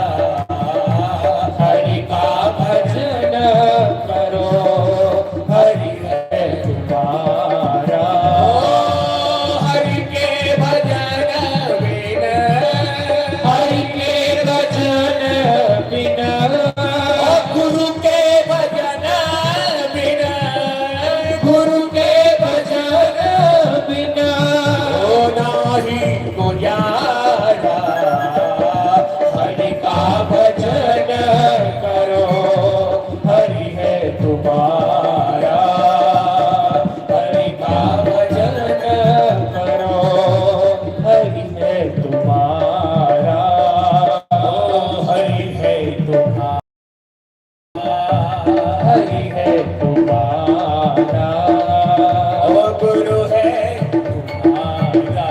हरि का भजन करो हरि है तुम्हारा हरि के भजन बिना हरि के भजन बिना गुरु के भजन बिना गुरु के भजन बिना ओ नाही गुजारा हरि का भजन करो हरि है तुम्हारा हरि का भजन करो हरि है तुम्हारा हरि है तुम्हारा हरि है तुम्हारा और गुरु है तुम्हारा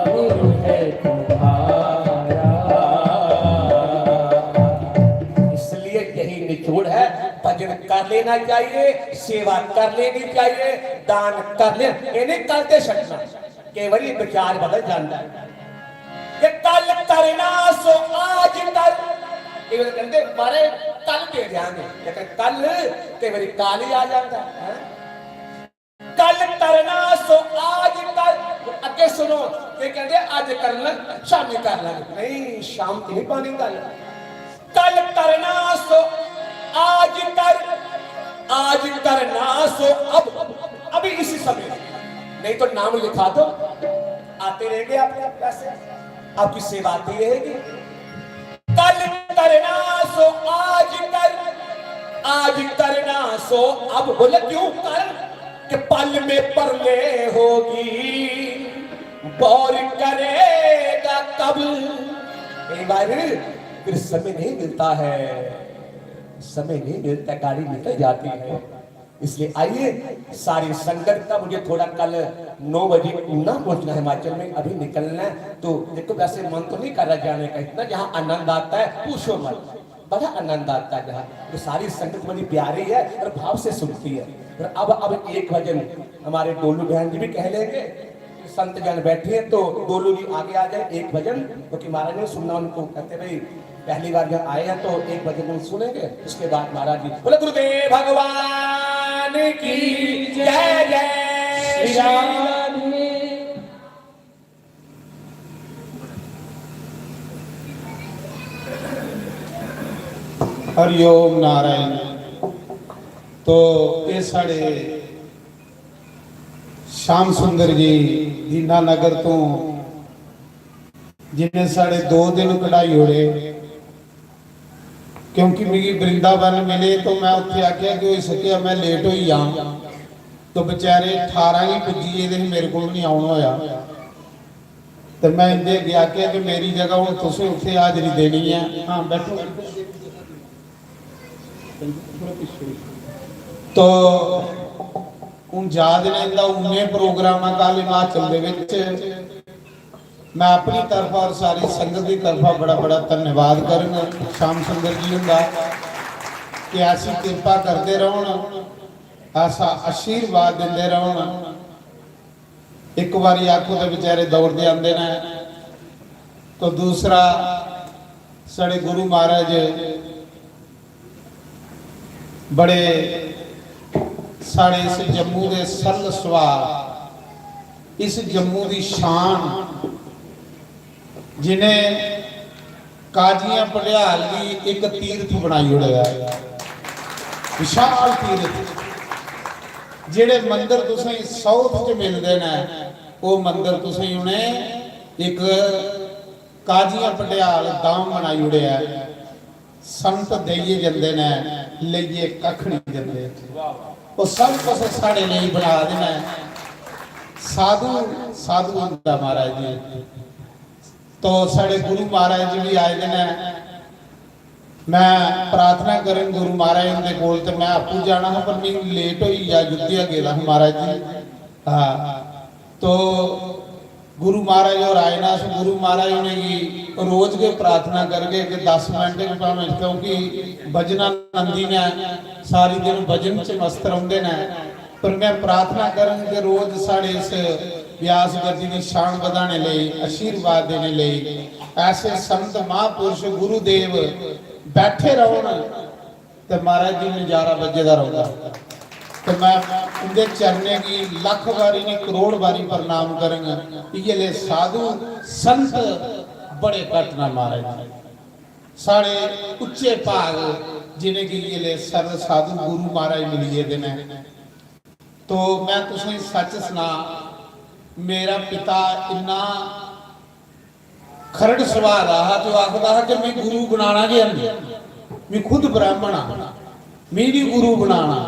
गुरु है तुम्हारा इसलिए यही निचोड़ है भजन कर लेना चाहिए सेवा कर लेनी चाहिए दान कर ले इन्हें करते सकना केवल ये विचार बदल जाता है ये कल करना सो आज कर केवल कहते मारे कल दे देंगे लेकिन कल केवल काल ही आ जाता है कल करना सो आज कर अगे सुनो ये कहते आज कर ले शामी कर ले नहीं शाम की नहीं पानी गल कल करना सो आज करना सो अब अभी इसी समय नहीं तो नाम लिखा दो आते रहेंगे आपके पैसे आपकी सेवा आती रहेगी कल करना सो आज करना सो अब बोले क्यों कर कि पल में परले होगी बौर करेगा कब कई बार फिर समय नहीं मिलता है समय नहीं मिलता गाड़ी निकल जाती है इसलिए आइए सारी संगत का मुझे थोड़ा कल 9 बजे ना पहुंचना है हिमाचल में अभी निकलना है तो देखो वैसे मन तो नहीं कर रहा जाने का इतना जहाँ आनंद आता है पूछो मत बड़ा आनंद आता है जहाँ तो सारी संगत बड़ी प्यारी है और भाव से सुनती है और अब एक भजन हमारे डोलू बहन जी भी कह लेंगे संत जन बैठे हैं, तो दोनों जी आगे आ जाए एक भजन, क्योंकि महाराज ने सुनना उनको कहते भाई पहली बार जब आए हैं तो एक भजन हम सुनेंगे, उसके बाद महाराज जी बोले गुरुदेव भगवान की जय जय श्री राधे। हरिओम नारायण। तो ये साढ़े श्याम सुंदर जी दीना नगर तो जिन्हें साढ़े 2 दिन कढ़ाई होड़े, क्योंकि मेरी वृंदावन मिले तो मैं उत्थे आख्या कि हो सकिया मैं लेट होई आ, तो बेचारे 18 ही पुजी ये मेरे को नहीं आना होया, तो मैं इनके अगे आख्या कि मेरी जगह हूँ तुम उत्थे हाजरी देनी है। हाँ बैठो। तो हूँ याद नहीं उन्ने प्रोग्राम कल हिमाचल दे विच मैं अपनी तरफ और सारी संगत की तरफा बड़ा बड़ा धन्यवाद करूँगा श्याम सुंदर जी का कि ऐसी कृपा करते रहो, ऐसा आशीर्वाद देंदे रहो। एक बारी आखो तो बेचारे दौड़ते आते हैं, तो दूसरा साढ़े गुरु महाराज बड़े साढ़े इस जम्मू के सरल सुभाव, इस जम्मू की शान, जिन्हें काजियां पटियाल की एक तीर्थ बनाई होया, विशाल तीर्थ, जेड़े मंदिर तुसें साउथ च मिलते हैं वो मंदिर तुसें उन्हें एक काजियां पटियाल दाम बनाई उड़िया। संत देइए जंदे ने लइए कख नहीं देंदे, वो सब कुछ साढ़े लिए बना देना। साधु साधु होंदा महाराज जी। तो साढ़े गुरु महाराज जी भी आए ने, मैं प्रार्थना करें गुरु महाराज के कोल, तो मैं आपू जाना है पर मैं लेट हुई या युद्धिया गेला महाराज जी। हाँ तो गुरु महाराज और आए ना, गुरु महाराज ने रोज के प्रार्थना करके कि 10 मिनट भावें, क्योंकि भजना नंदी ने सारी दिन भजन च मस्त रहते हैं, पर मैं प्रार्थना करूँ कि रोज साढ़े इस व्यास गति की शान बढ़ाने लिए, आशीर्वाद देने लिए ऐसे संत महापुरुष गुरुदेव बैठे रहो, तो महाराज जी नजारा बजेदा रहूगा। तो मैं उनके चरने की लाख बारी नहीं करोड़ बारी प्रणाम करूंगा। ये साधु संत बड़े घटना महाराज साढ़े उच्चे भाग जिन्हें कि ये सर्व साधु गुरु महाराज मिलिए दिन। तो मैं तुसें सच सुना, मेरा पिता इन्ना खरड़ सुभाऽ दा तो आखदा कि मैं गुरु बनाना गया, मैं खुद ब्राह्मण हाँ, मैं भी गुरु बनाना।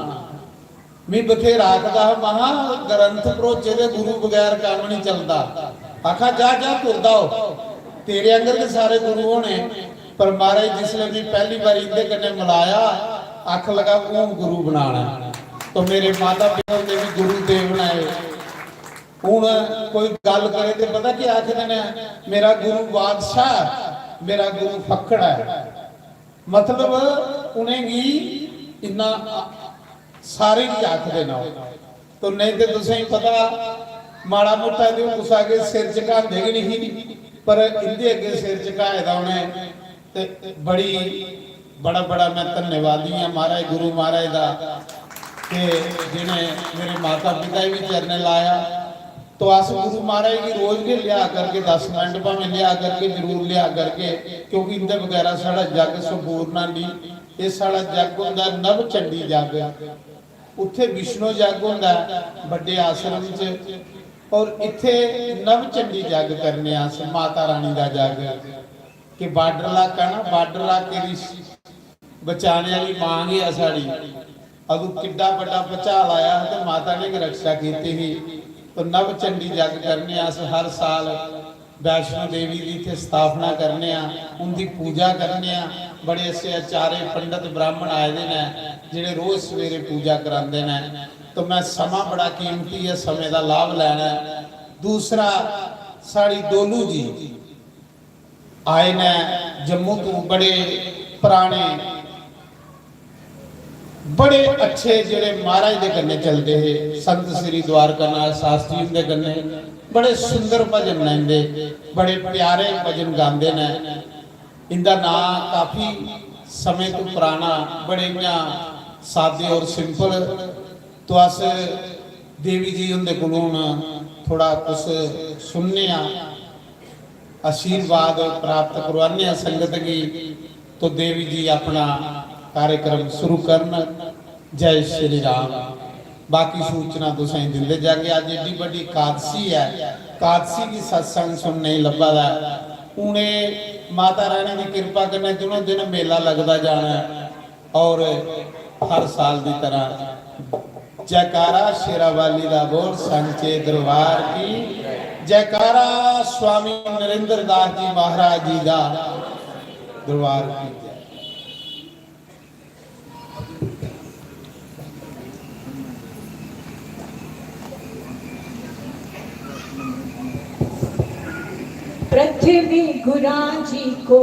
मैं बथेरा आखदा महा ग्रंथ भरोचे दे गुरु बगैर काम नहीं चलता। आखा जा जा तुरदा हो, तेरे अंदर के सारे गुरु होने। पर महाराज जिसले भी पहली बार इनके कन्ने मिलाया, आख लगा वो गुरु बनाना। तो मेरे माता पिता ने भी गुरु देव बनाए। हूँ कोई गल करे तो पता क्या आखते ने, मेरा गुरु बादशाह, मेरा गुरु फक्कड़ है। मतलब उन्हें भी इन्ना सारे ही आखते ना। तो नहीं तो तुसें पता माड़ा मोटा जो कुछ आगे सिर झुका देगी नहीं, पर इनके अगे सिर झुकाए दा उन्हें ते बड़ी बड़ा बड़ा मैं धन्यवादी हाँ महाराज गुरु महाराज का कि जिन्हें मेरे माता पिता भी चरने लाया। तो अस गुरु महाराज की रोज के लिया करके 10 मिनट भावें लिया करके जरूर लिया करके, क्योंकि इनके वगैरह साढ़ा जग संपूर्ण नहीं। ये साढ़ा जग होंदा नव चंडी जग, उत्थे विष्णु जग होंदा बड़े आश्रम च, और इत्थे नव चंडी जग करने आस माता रानी का जग कि बार्डर इलाका ना, बार्डर इलाके की बचाने वाली मांग है साड़ी। अदू किड्डा बड़ा भुचाल आया तो माता ने रक्षा की थी। तो नव चंडी जग करने आस हर साल वैष्णो देवी की इतने स्थापना करने, उनकी पूजा करने। बड़े ऐसे आचार्य पंडित ब्राह्मण आए हैं जिहड़े रोज सवेरे पूजा कराते हैं। तो मैं समा बड़ा कीमती है, समय का लाभ लेना। दूसरा साड़ी डोलू जी आए ने जम्मू तो, बड़े पुराने बड़े अच्छे जेड़े महाराज दे कन्ने चलते है संत श्री द्वारकानाथ शास्त्री दे कन्ने बड़े सुंदर भजन गाते, बड़े प्यारे भजन गाते ने। इनका नाम काफी समय तो पुराना, बड़े इयां सादे और सिंपल। तो अस देवी जी उनके कोलों थोड़ा कुछ सुनने, आशीर्वाद प्राप्त करवाने संगत की। तो देवी जी अपना कार्यक्रम शुरू करना। जय श्री राम। बाकी सूचना तो सही दिंदे जाके। आज एडी बड़ी कादसी है, कादसी की सत्संग सुनने ही लभा है। उन्हें माता रानी की कृपा करने दिनों दिन मेला लगता जाना है। और हर साल की तरह जयकारा शेरावाली का बोल सांचे दरबार की जयकारा। स्वामी नरेंद्र दास जी महाराज जी का दरबार की जय। पृथ्वी गुरा जी को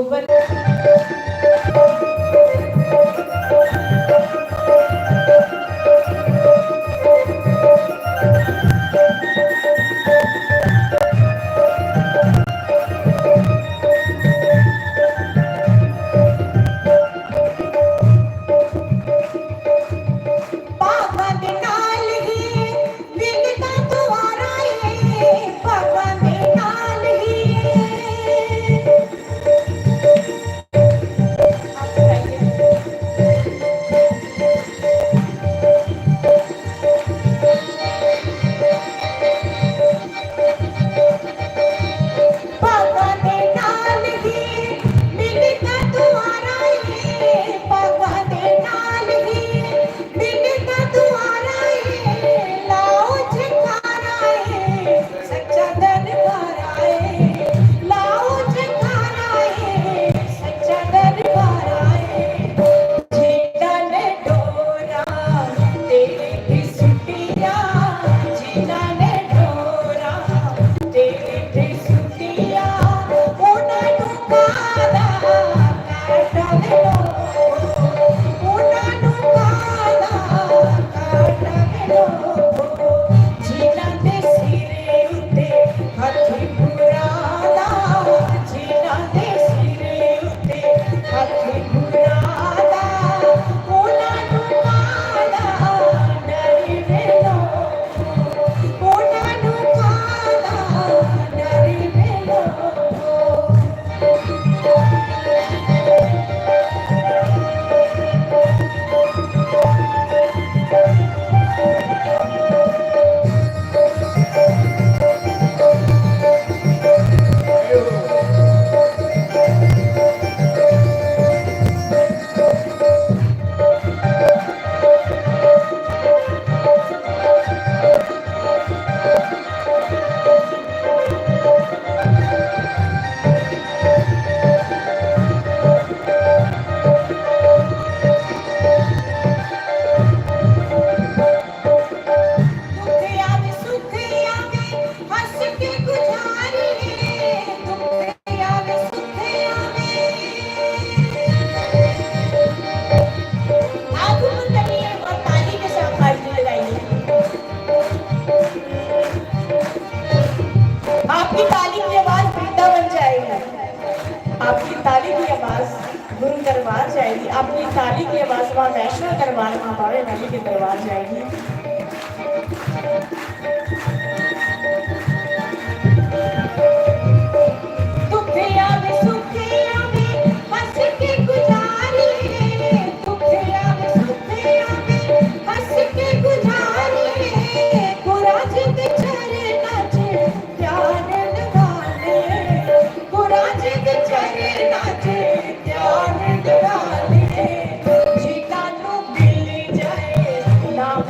आपकी ताली की आवाज गुरु दरबार जाएगी, आपकी ताली की आवाज वहाँ वैष्णो दरबार माँ बाबे वाली के दरबार जाएगी। नाम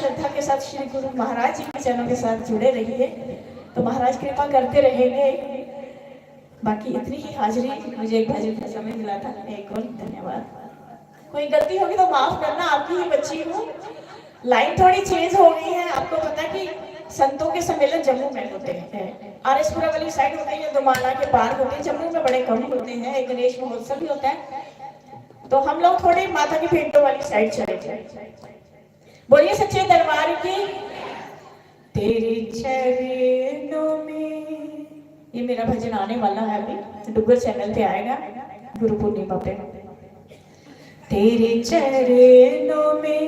श्रद्धा के साथ श्री गुरु महाराज जी के चरणों के साथ जुड़े रहिए, तो महाराज कृपा करते रहेंगे। बाकी इतनी ही हाजिरी, मुझे एक भजन का समय मिला था, एक और धन्यवाद। कोई गलती होगी तो माफ करना, आपकी ही बच्ची हूँ। लाइन थोड़ी चेंज हो गई है। आपको पता है कि संतों के सम्मेलन जम्मू में होते हैं, आरएसपुरा वाली साइड होते हैं, दुमाला के पार होते हैं, जम्मू में बड़े कम होते हैं। एक गणेश महोत्सव भी होता है, तो हम लोग थोड़ी माता की भेंटों वाली साइड चले जाए। बोलिए सच्चे दरबार की। तेरे चरणों में, ये मेरा भजन आने वाला है अभी, डुगर चैनल पे आएगा गुरु पूर्णिमा पे। तेरे चरणों में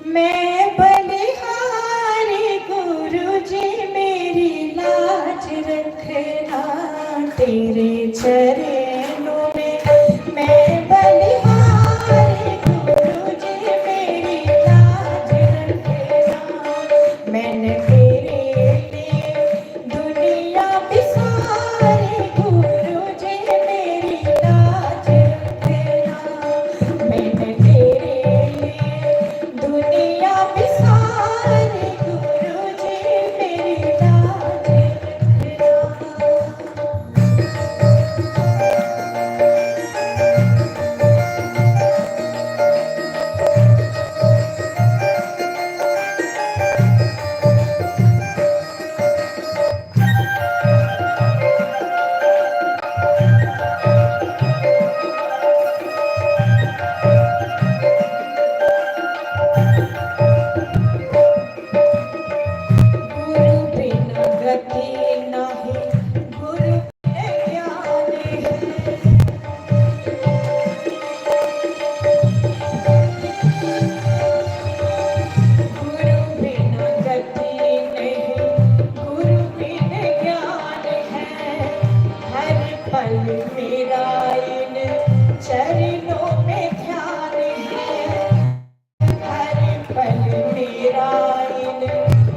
मैं बलिहारी, गुरु जी मेरी लाज रखना। तेरे चरणों में मैं बलिहारी, गुरु जी मेरी लाज रखना। मैंने तेरे लिए दुनिया बिसारी, गुरु जी मेरी लाज रखना। मैंने तेरे लिए दुनिया बिसारी, गुरु जी मेरी लाज रखना। गुरु बिना गति नाही, गुरु बिन ज्ञान है। गुरु बिना गति नहीं, गुरु बिन ज्ञान है। हर पल मेरा इन चरणों में ध्यान है। हर पल मेरा इन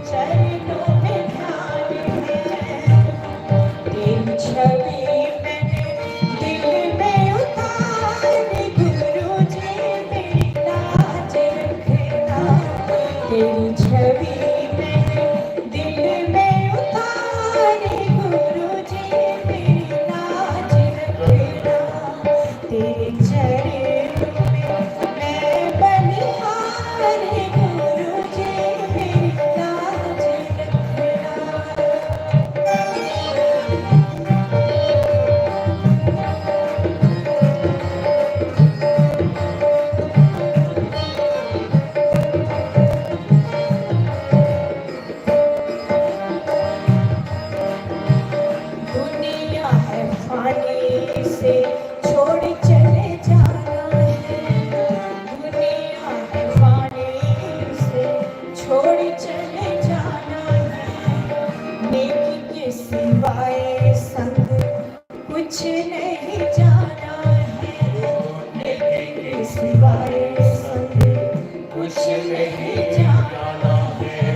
चरणों में ध्यान है। तेरी छवि मैंने दिल में उतारी, गुरु जी मेरी लाज रखना। तेरी छवि मैंने दिल में उतारी, गुरु जी मेरी लाज रखना। तेरे चरणों में मैं बलिहारी, गुरु जी मेरी लाज रखना। दुनिया है फानी से छोड़ चले जाना है। दुनिया है फानी से छोड़ चले जाना है। नेकी के सिवाय संग कुछ नहीं जाना है। नेकी के सिवाय संग कुछ नहीं जाना है।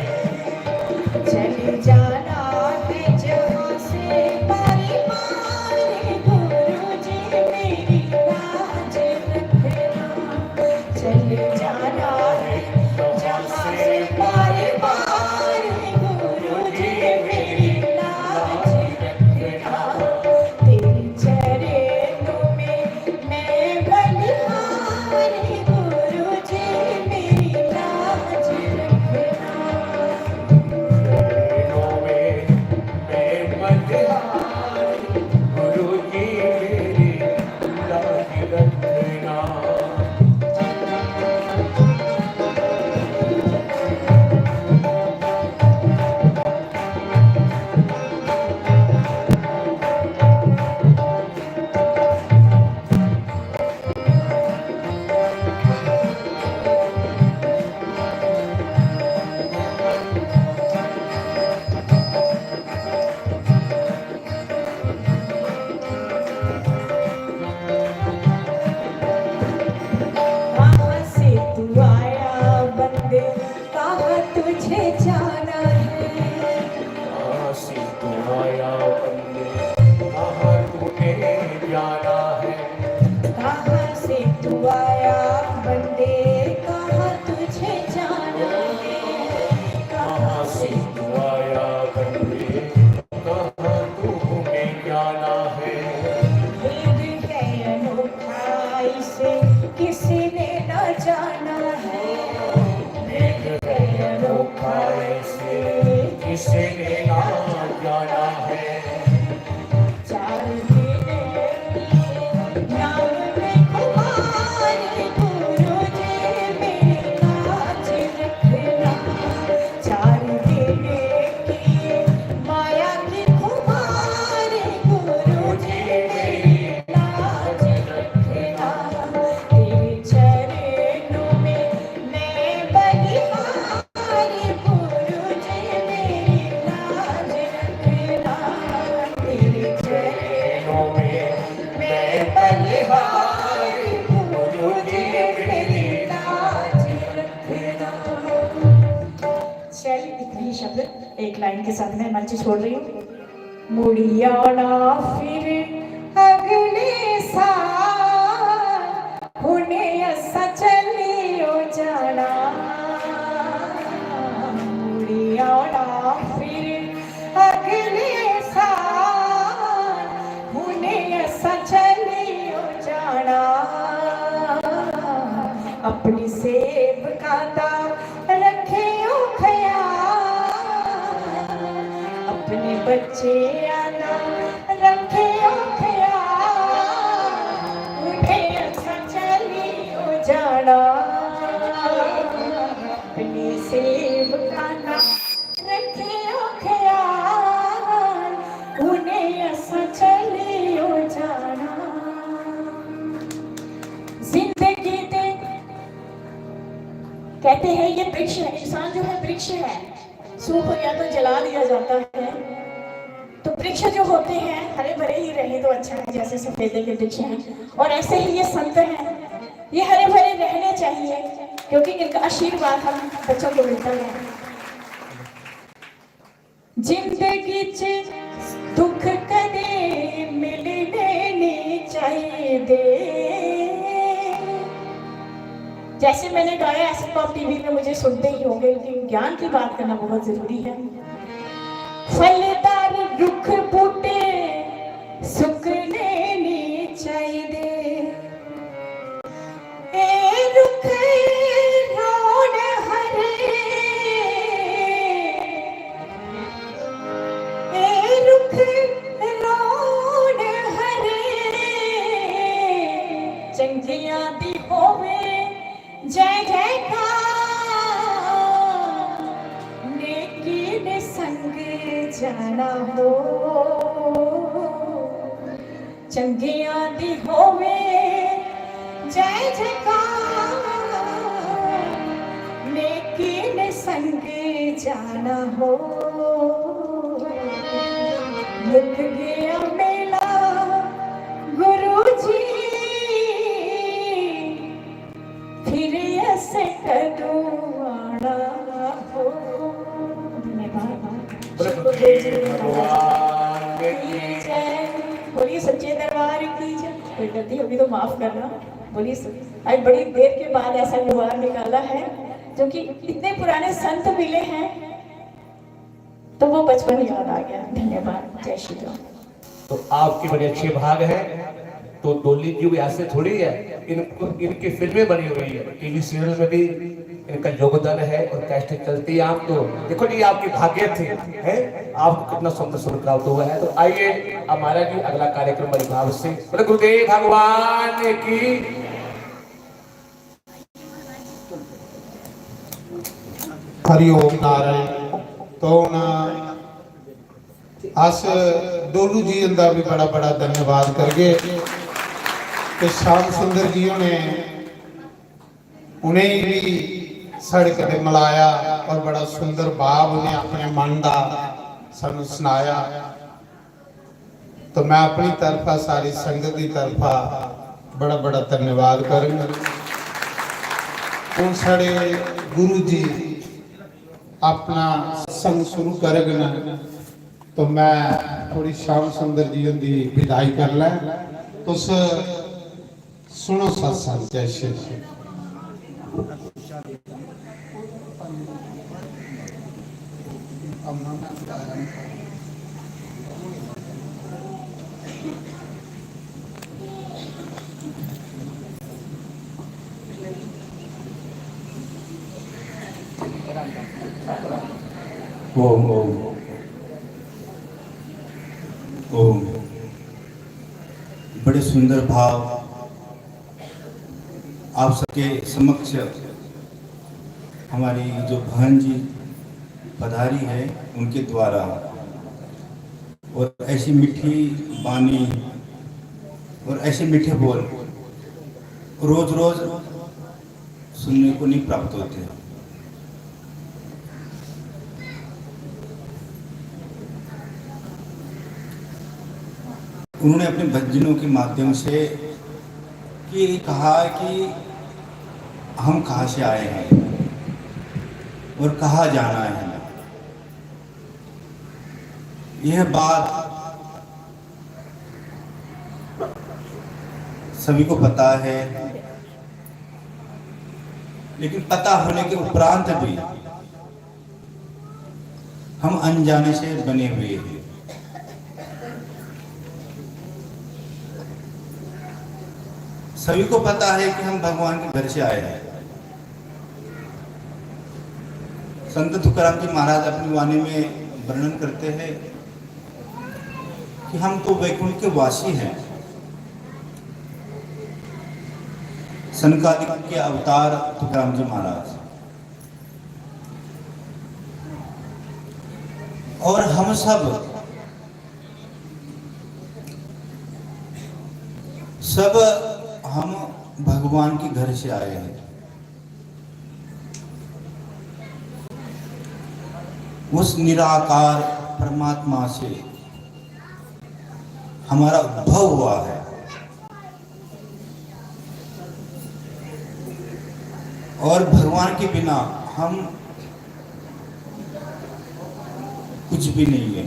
चले जाना है जहाँ से बारी बारी, गुरु जी मेरी लाज रखना। चले जाना है जहाँ से बारी बारी, गुरु जी मेरी लाज रखना। तेरे चरणों में मैं बलिहारी, गुरु जी मेरी लाज रखना। गुरु जी मेरी लाज रखना। कहाँ से तू आया बंदे, कहाँ तुझे जाना है। काशी तू आया बंदे, कहाँ तूने जाना है। कहाँ से तू आया बंदे, कहाँ तुझे जाना है। लाइन के साथ मैं मंच छोड़ रही हूँ। मुड़ियाना फिर अगले साल होने ऐसा चलियो जाना, मुड़ियाना फिर अगले साल होने ऐसा चलियो जाना। अपनी सेब का दाम रखे हो ख्याल, अपने बच्चे आना रखे हो ख्याल, उन्हें अच्छा चलियो जाना। अपनी सेब का दाम रखे हो ख्याल, उन्हें अच्छा चलियो जाना। जिंदगी दे कहते हैं ये वृक्ष है, इंसान जो है वृक्ष है, सूख गया तो जला दिया जाता है। तो वृक्ष जो होते हैं हरे भरे ही रहे तो अच्छा है, जैसे सफेदे के वृक्ष हैं, और ऐसे ही ये संत हैं, ये हरे भरे रहने चाहिए क्योंकि इनका आशीर्वाद हम बच्चों को मिलता है। जिंदगी च दुख कदे मिलने नहीं चाहिए। जैसे मैंने गाया ऐसे तो आप टीवी में मुझे सुनते ही होंगे, लेकिन ज्ञान की बात करना बहुत जरूरी है। फलदार रुख बूटे सुकने नहीं चाहिए, ए रुख रोड हरे, ए रुख रोड हरे, चंगियां दी होवे जय जयकार, नेकी ने संग जाना हो, चंगियां दी होवे जय जयकार, नेकी ने संग जाना हो। मुक गया मेला गुरु जी, फिर ऐसे कदों आना हो। बोलिए सच्चे दरबार की जय। कोई गलती होगी तो माफ करना। बोलिए आज बड़ी देर के बाद ऐसा गुबार निकाला है, जो कि इतने पुराने संत मिले हैं तो वो बचपन याद आ गया। धन्यवाद, जय श्री राम। तो आपके बड़े अच्छे भाग हैं। तो डोली जी भी ऐसे थोड़ी है, इनकी फिल्में बनी हुई है, टीवी सीरियल में भी इनका योगदान है और कैसे चलती है। आप तो देखो जी आपकी भाग्य थे हैं, आपको कितना सुंदर सुंदर प्राप्त हुआ है। तो आइए हमारा भी अगला कार्यक्रम बड़ी भाव से बोले गुरुदेव भगवान की। हरिओम नारायण। तो अस डोलू जी का भी बड़ा बड़ा धन्यवाद करगे कि श्याम सुंदर जी उन्हें भी सड़क पे मिलाया और बड़ा सुंदर भाव उन्हें अपने मन का सानू सुनाया। तो मैं अपनी तरफा सारी संगत की तरफा बड़ा बड़ा धन्यवाद करूंगा। हूँ साढ़े गुरु जी अपना संग शुरू करेगा, तो मैं थोड़ी श्याम सुंदर जी की विदाई कर लै। तो सुनो सत्संग। जय श्री राम। ओम ओम ओम। बड़े सुंदर भाव आप सबके समक्ष हमारी जो बहन जी पधारी है उनके द्वारा, और ऐसी मीठी वाणी और ऐसे मीठे बोल रोज रोज सुनने को नहीं प्राप्त होते। उन्होंने अपने भजनों के माध्यम से ये कहा कि हम कहाँ से आए हैं और कहाँ जाना है। यह बात सभी को पता है, लेकिन पता होने के उपरांत भी हम अनजाने से बने हुए हैं। सभी को पता है कि हम भगवान के घर से आए हैं। संत तुकाराम जी महाराज अपनी वाणी में वर्णन करते हैं कि हम तो वैकुंठ के वासी हैं। सनकादिक के अवतार तुकाराम जी महाराज, और हम सब हम भगवान के घर से आए हैं। उस निराकार परमात्मा से हमारा उद्भव हुआ है। और भगवान के बिना हम कुछ भी नहीं है।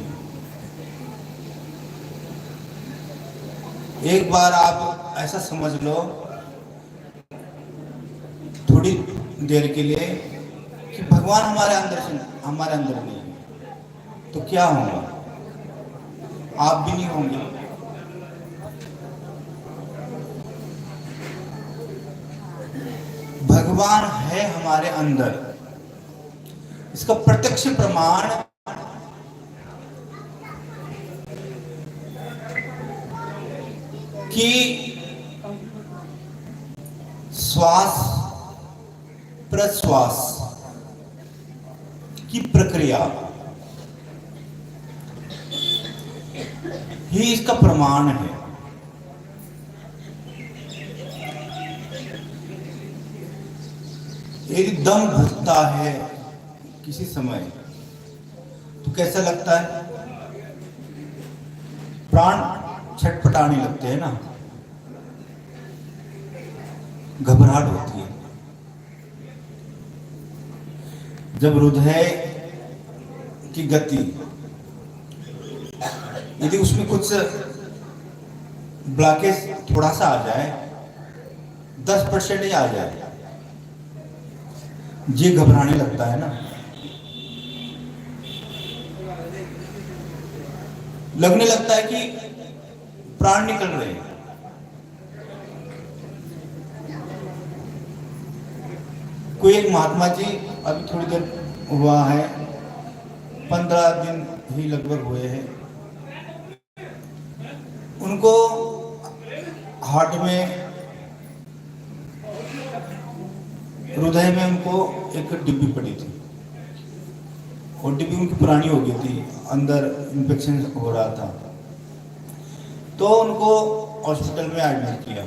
एक बार आप ऐसा समझ लो थोड़ी देर के लिए कि भगवान हमारे अंदर नहीं है, तो क्या होगा? आप भी नहीं होंगे। भगवान है हमारे अंदर, इसका प्रत्यक्ष प्रमाण कि श्वास प्रश्वास की प्रक्रिया ही इसका प्रमाण है। यदि दम घुटता है किसी समय तो कैसा लगता है? प्राण छटपटाने लगते हैं ना, घबराहट होती है। जब हृदय की गति यदि उसमें कुछ ब्लॉकेज थोड़ा सा आ जाए, 10% ही आ जाए, ये घबराने लगता है ना। लगने लगता है कि प्राण निकल रहे हैं। कोई एक महात्मा जी अभी थोड़ी देर हुआ है, 15 दिन ही लगभग हुए हैं, उनको हार्ट में, हृदय में उनको एक डिब्बी पड़ी थी, और डिब्बी उनकी पुरानी हो गई थी, अंदर इन्फेक्शन हो रहा था, तो उनको हॉस्पिटल में एडमिट किया।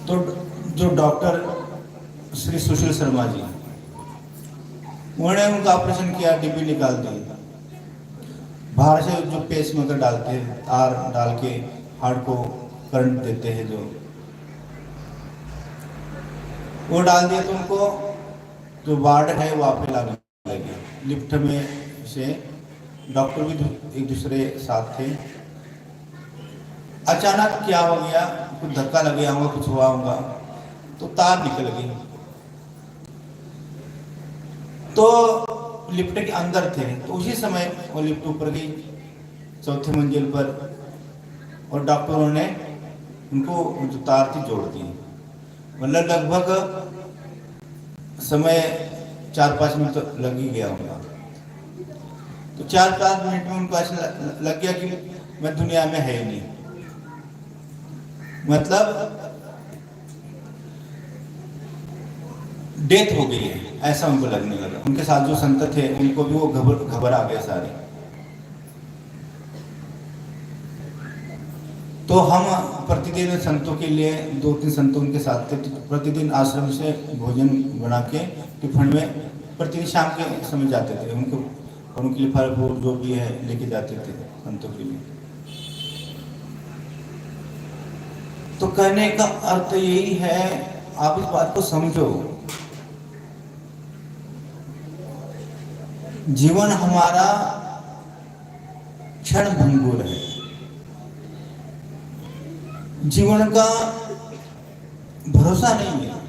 तो जो डॉक्टर श्री सुशील शर्मा जी, उन्होंने उनका ऑपरेशन किया, डिब्बी निकाल दी। बाहर से जो पेस मेकर डालते हैं, तार डाल के हार्ट को करंट देते हैं, जो वो डाल दिया, तो उनको जो वार्ड है वहाँ पे लाने लगे। लिफ्ट में से डॉक्टर भी एक दूसरे साथ थे। अचानक क्या हो गया, कुछ धक्का लग गया होगा, कुछ हुआ होगा, तो तार निकल गई। तो लिफ्ट के अंदर थे, तो उसी समय वो लिफ्ट ऊपर गई 4थे मंजिल पर, और डॉक्टरों ने उनको जो तार थी जोड़ दी। मतलब लगभग समय 4-5 मिनट तो लग ही गया होगा। तो 4-5 मिनट में उनको ऐसा लग गया कि मैं दुनिया में है ही नहीं, मतलब डेथ हो गई है, ऐसा उनको लगने लगा। उनके साथ जो संत थे उनको भी वो घबरा गए सारे। तो हम प्रतिदिन संतों के लिए 2-3 संतों उनके साथ थे, तो प्रतिदिन आश्रम से भोजन बना के टिफिन में प्रतिदिन शाम के समय जाते थे, उनको और उनके लिए फल फूल जो भी है लेके जाते थे संतों के लिए। तो कहने का अर्थ यही है, आप इस बात को समझो जीवन हमारा क्षण भंगुर है। जीवन का भरोसा नहीं है।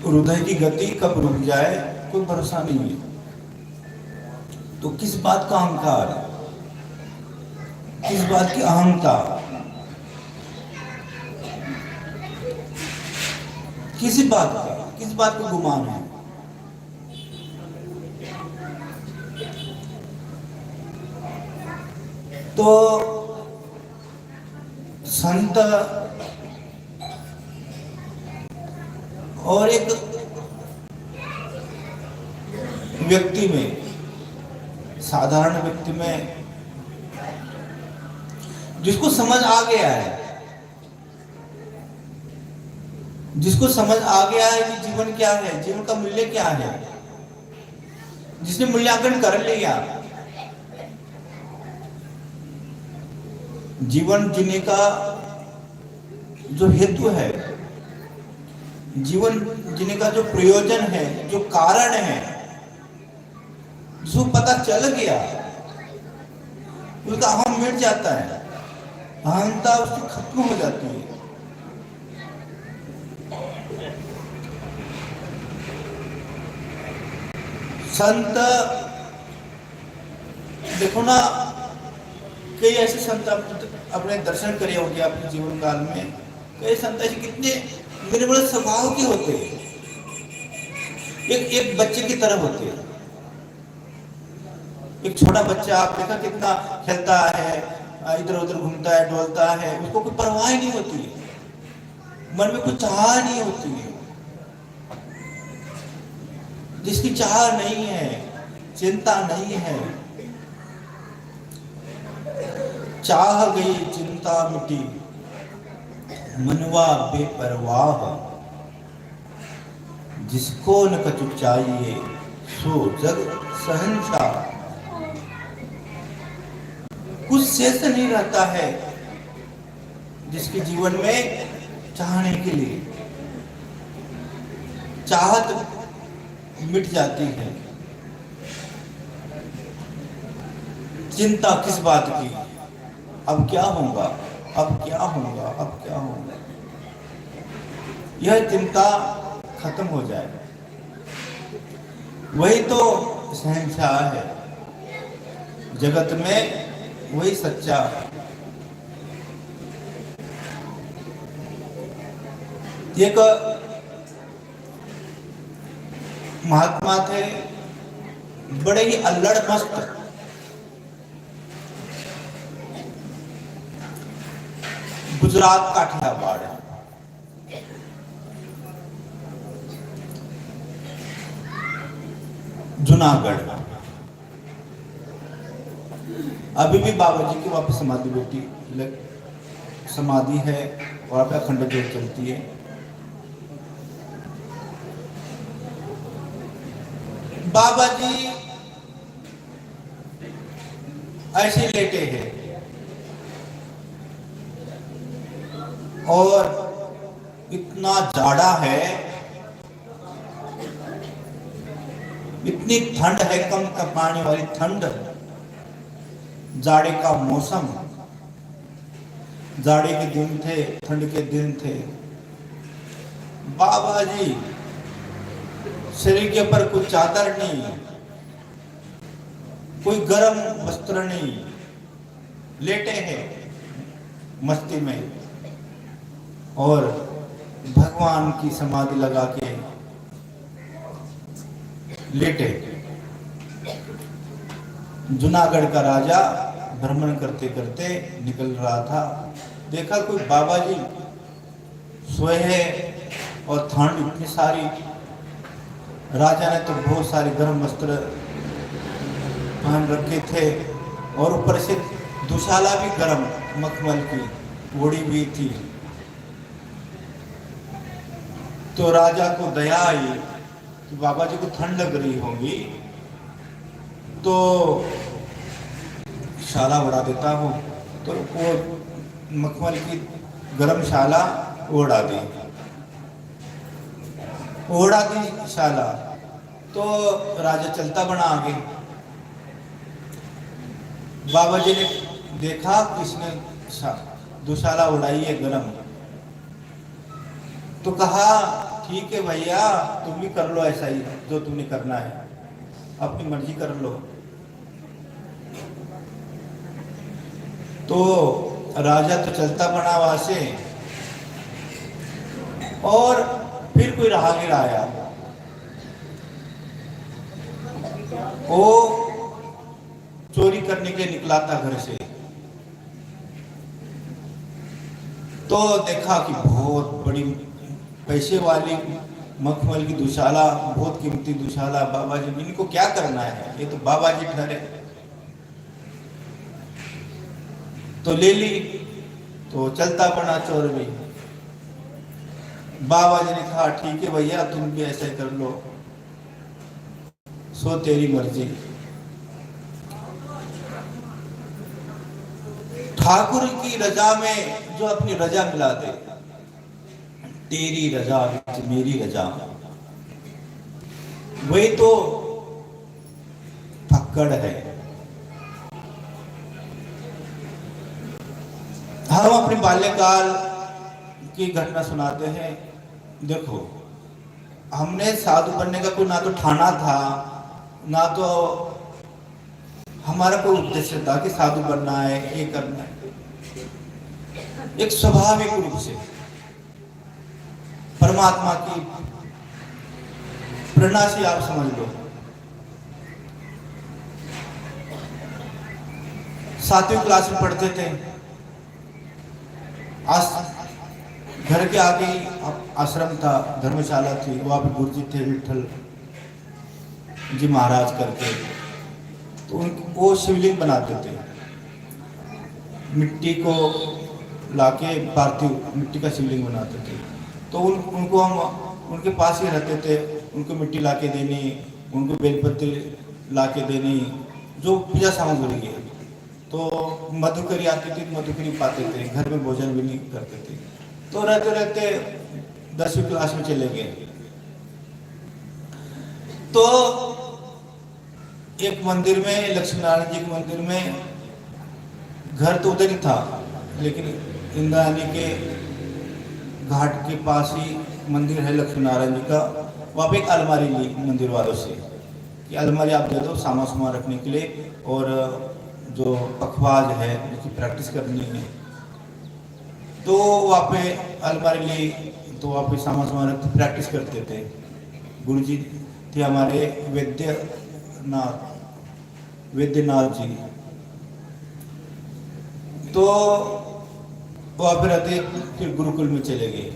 हृदय की गति कब रुक जाए कोई भरोसा नहीं है। तो किस बात का अहंकार, किस बात की अहंता, किस बात का गुमान है। तो संत और एक व्यक्ति में, साधारण व्यक्ति में, जिसको समझ आ गया है, जिसको समझ आ गया है कि जीवन क्या है, जीवन का मूल्य क्या है, जिसने मूल्यांकन कर लिया, जीवन जीने का जो हेतु है, जीवन जीने का जो प्रयोजन है, जो कारण है, जिसको पता चल गया, उसका अहम मिट जाता है, अहंता उसकी खत्म हो जाती है। संत देखो ना, कई ऐसे संत अपने दर्शन करे होंगे अपने जीवन काल में। कई संत ऐसे कितने निर्मल स्वभाव के होते हैं, एक बच्चे की तरह होते हैं। एक छोटा बच्चा आप देखा कितना खेलता है, इधर उधर घूमता है, डोलता है, उसको कोई परवाह नहीं होती है, मन में कोई चाह नहीं होती है। जिसकी चाह नहीं है, चिंता नहीं है, चाह गई चिंता मिटी, मनवा बेपरवाह, जिसको न कछु चाहिए सो जग सहनशाह। कुछ शेष नहीं रहता है जिसके जीवन में चाहने के लिए, चाहत मिट जाती है। चिंता किस बात की, अब क्या होगा, अब क्या होगा, अब क्या होगा, यह चिंता खत्म हो जाए, वही तो शहंशाह है जगत में, वही सच्चा। एक महात्मा थे, बड़े ही अल्लड़ मस्त, गुजरात काठियावाड़, जूनागढ़। अभी भी बाबा जी की वहां पे समाधि बैठी, समाधि है, वहां पे अखंड ज्योत चलती है। बाबा जी ऐसे लेटे हैं और इतना जाड़ा है, इतनी ठंड है, कम कपाने वाली ठंड, जाड़े का मौसम, जाड़े के दिन थे, ठंड के दिन थे। बाबा जी शरीर के ऊपर कोई चादर नहीं, कोई गर्म वस्त्र नहीं, लेटे हैं मस्ती में और भगवान की समाधि लगा के लेटे। जूनागढ़ का राजा भ्रमण करते करते निकल रहा था, देखा कोई बाबा जी सोए हैं और ठंड इतनी सारी। राजा ने तो बहुत सारे गर्म वस्त्र पहन रखे थे और ऊपर से दुशाला भी गर्म मखमल की ओढ़ी भी थी। तो राजा को दया आई कि बाबा जी को ठंड लग रही होगी तो शाला उड़ा देता हूँ। तो वो मखमल की गर्म शाला उड़ा दी। ओढ़ा दी शाला, तो राजा चलता बना आगे। बाबा जी ने देखा किसने दुशाला उड़ाई है गरम, तो कहा ठीक है भैया, तुम भी कर लो ऐसा ही जो तुमने करना है, अपनी मर्जी कर लो। तो राजा तो चलता बना वहां से, और फिर कोई राहगीर आया, वो चोरी करने के निकला था घर से। तो देखा कि बहुत बड़ी पैसे वाली मखमल की दुशाला, बहुत कीमती दुशाला, बाबा जी इनको क्या करना है, ये तो बाबा जी ठहरे। तो ले ली, तो चलता बना चोर भी। बाबा जी ने कहा ठीक है भैया, तुम भी ऐसा कर लो, सो तेरी मर्जी। ठाकुर की रजा में जो अपनी रजा मिला दे, तेरी रजा मेरी रजा, वही तो फक्कड़ है। हम अपने बाल्यकाल की घटना सुनाते हैं। देखो, हमने साधु बनने का कोई ना तो ठाना था, ना तो हमारा कोई उद्देश्य था कि साधु बनना है, ये करना है। एक स्वाभाविक रूप से परमात्मा की प्रेरणा से आप समझ लो। 7वीं क्लास में पढ़ते थे, घर के आगे आश्रम था, धर्मशाला थी, वहां पे गुरु जी थे, विठल जी महाराज करके। तो वो शिवलिंग बनाते थे, मिट्टी को लाके पार्थिव मिट्टी का शिवलिंग बनाते थे। तो उनको हम उनके पास ही रहते थे, उनको मिट्टी लाके देनी, उनको बेलपत्ती लाके देनी, जो पूजा सामग्री है। तो मधुकरी आती थी, मधुकरी पाते थे, घर में भोजन भी नहीं करते थे। तो रहते रहते 10वीं क्लास में चले गए। तो एक मंदिर में, लक्ष्मी नारायण जी के मंदिर में, घर तो उधर ही था, लेकिन इंद्रायणी के घाट के पास ही मंदिर है लक्ष्मी नारायण जी का। वहाँ पे एक अलमारी ली मंदिर वालों से कि अलमारी आप दे दो सामान सामान रखने के लिए, और जो पखवाज है उसकी प्रैक्टिस करनी है। तो वहाँ पे अलमारी ली, तो वहाँ पे सामान सामान रख प्रैक्टिस करते थे। गुरुजी थे हमारे वैद्यनाथ जी। तो वहाँ पे रहते, फिर गुरुकुल में चले गए,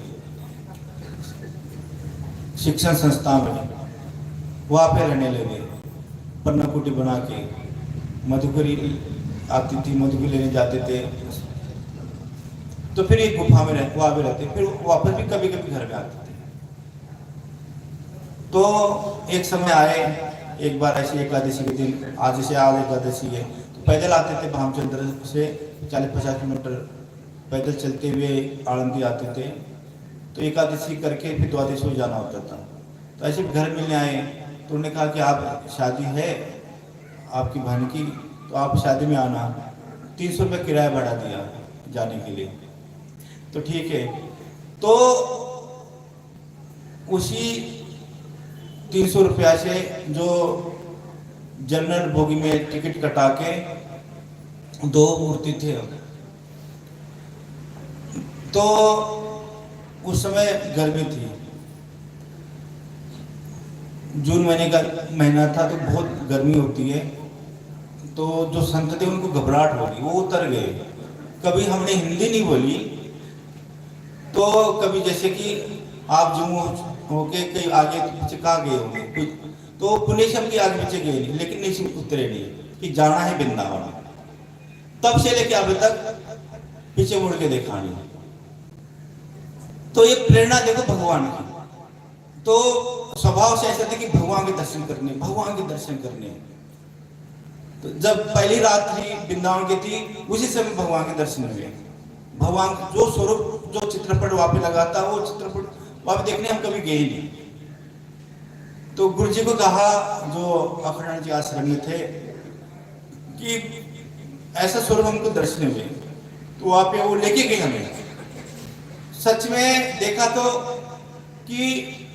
शिक्षण संस्था में, वहाँ पे रहने लगे। पन्नाकुटी बना के मधुकरी आती थी, मधुकरी लेने जाते थे। तो फिर एक गुफा में वहाँ पे रहते, फिर वापस भी कभी कभी घर में आते थे। तो एक समय आए, एक बार ऐसी एकादशी के दिन, आज से आज एकादशी है, तो पैदल आते थे भामचंद्र से 40-50 किलोमीटर पैदल चलते हुए आनंदी आते थे। तो एकादशी करके फिर द्वादशी जाना होता था। तो ऐसे घर मिलने आए, तो उन्होंने कहा कि आप शादी है आपकी बहन की, तो आप शादी में आना। 300 रुपये किराया बढ़ा दिया जाने के लिए। तो ठीक है, तो उसी 300 रुपया से जो जनरल बोगी में टिकट कटा के 2 मूर्ति थे, तो उस समय गर्मी थी, जून महीने का महीना था, तो बहुत गर्मी होती है। तो जो संत थे उनको घबराहट हो गई, वो उतर गए। कभी हमने हिंदी नहीं बोली, तो कभी जैसे कि आप जम्मू होके कहीं आगे पीछे कहाँ गए होंगे, तो पुणे शब्द के आगे पीछे गए नहीं, लेकिन नहीं उतरे नहीं कि जाना है वृंदावन। तब से लेके अभी तक पीछे मुड़ के देखा नहीं। तो ये प्रेरणा देखो भगवान की। तो स्वभाव से ऐसा था कि भगवान के दर्शन करने, भगवान के दर्शन करने। तो जब पहली रात थी वृंदावन की थी, उसी समय भगवान के दर्शन हुए। भगवान जो स्वरूप, जो चित्रपट वहां पे लगा था, वो चित्रपट वहां पे देखने हम कभी गए नहीं, तो गुरु जी को कहा, जो अखंडानंद जी आश्रम में थे, कि ऐसा स्वरूप हमको दर्शन हुए। तो वहां पे वो लेके गए हमें। सच में देखा तो कि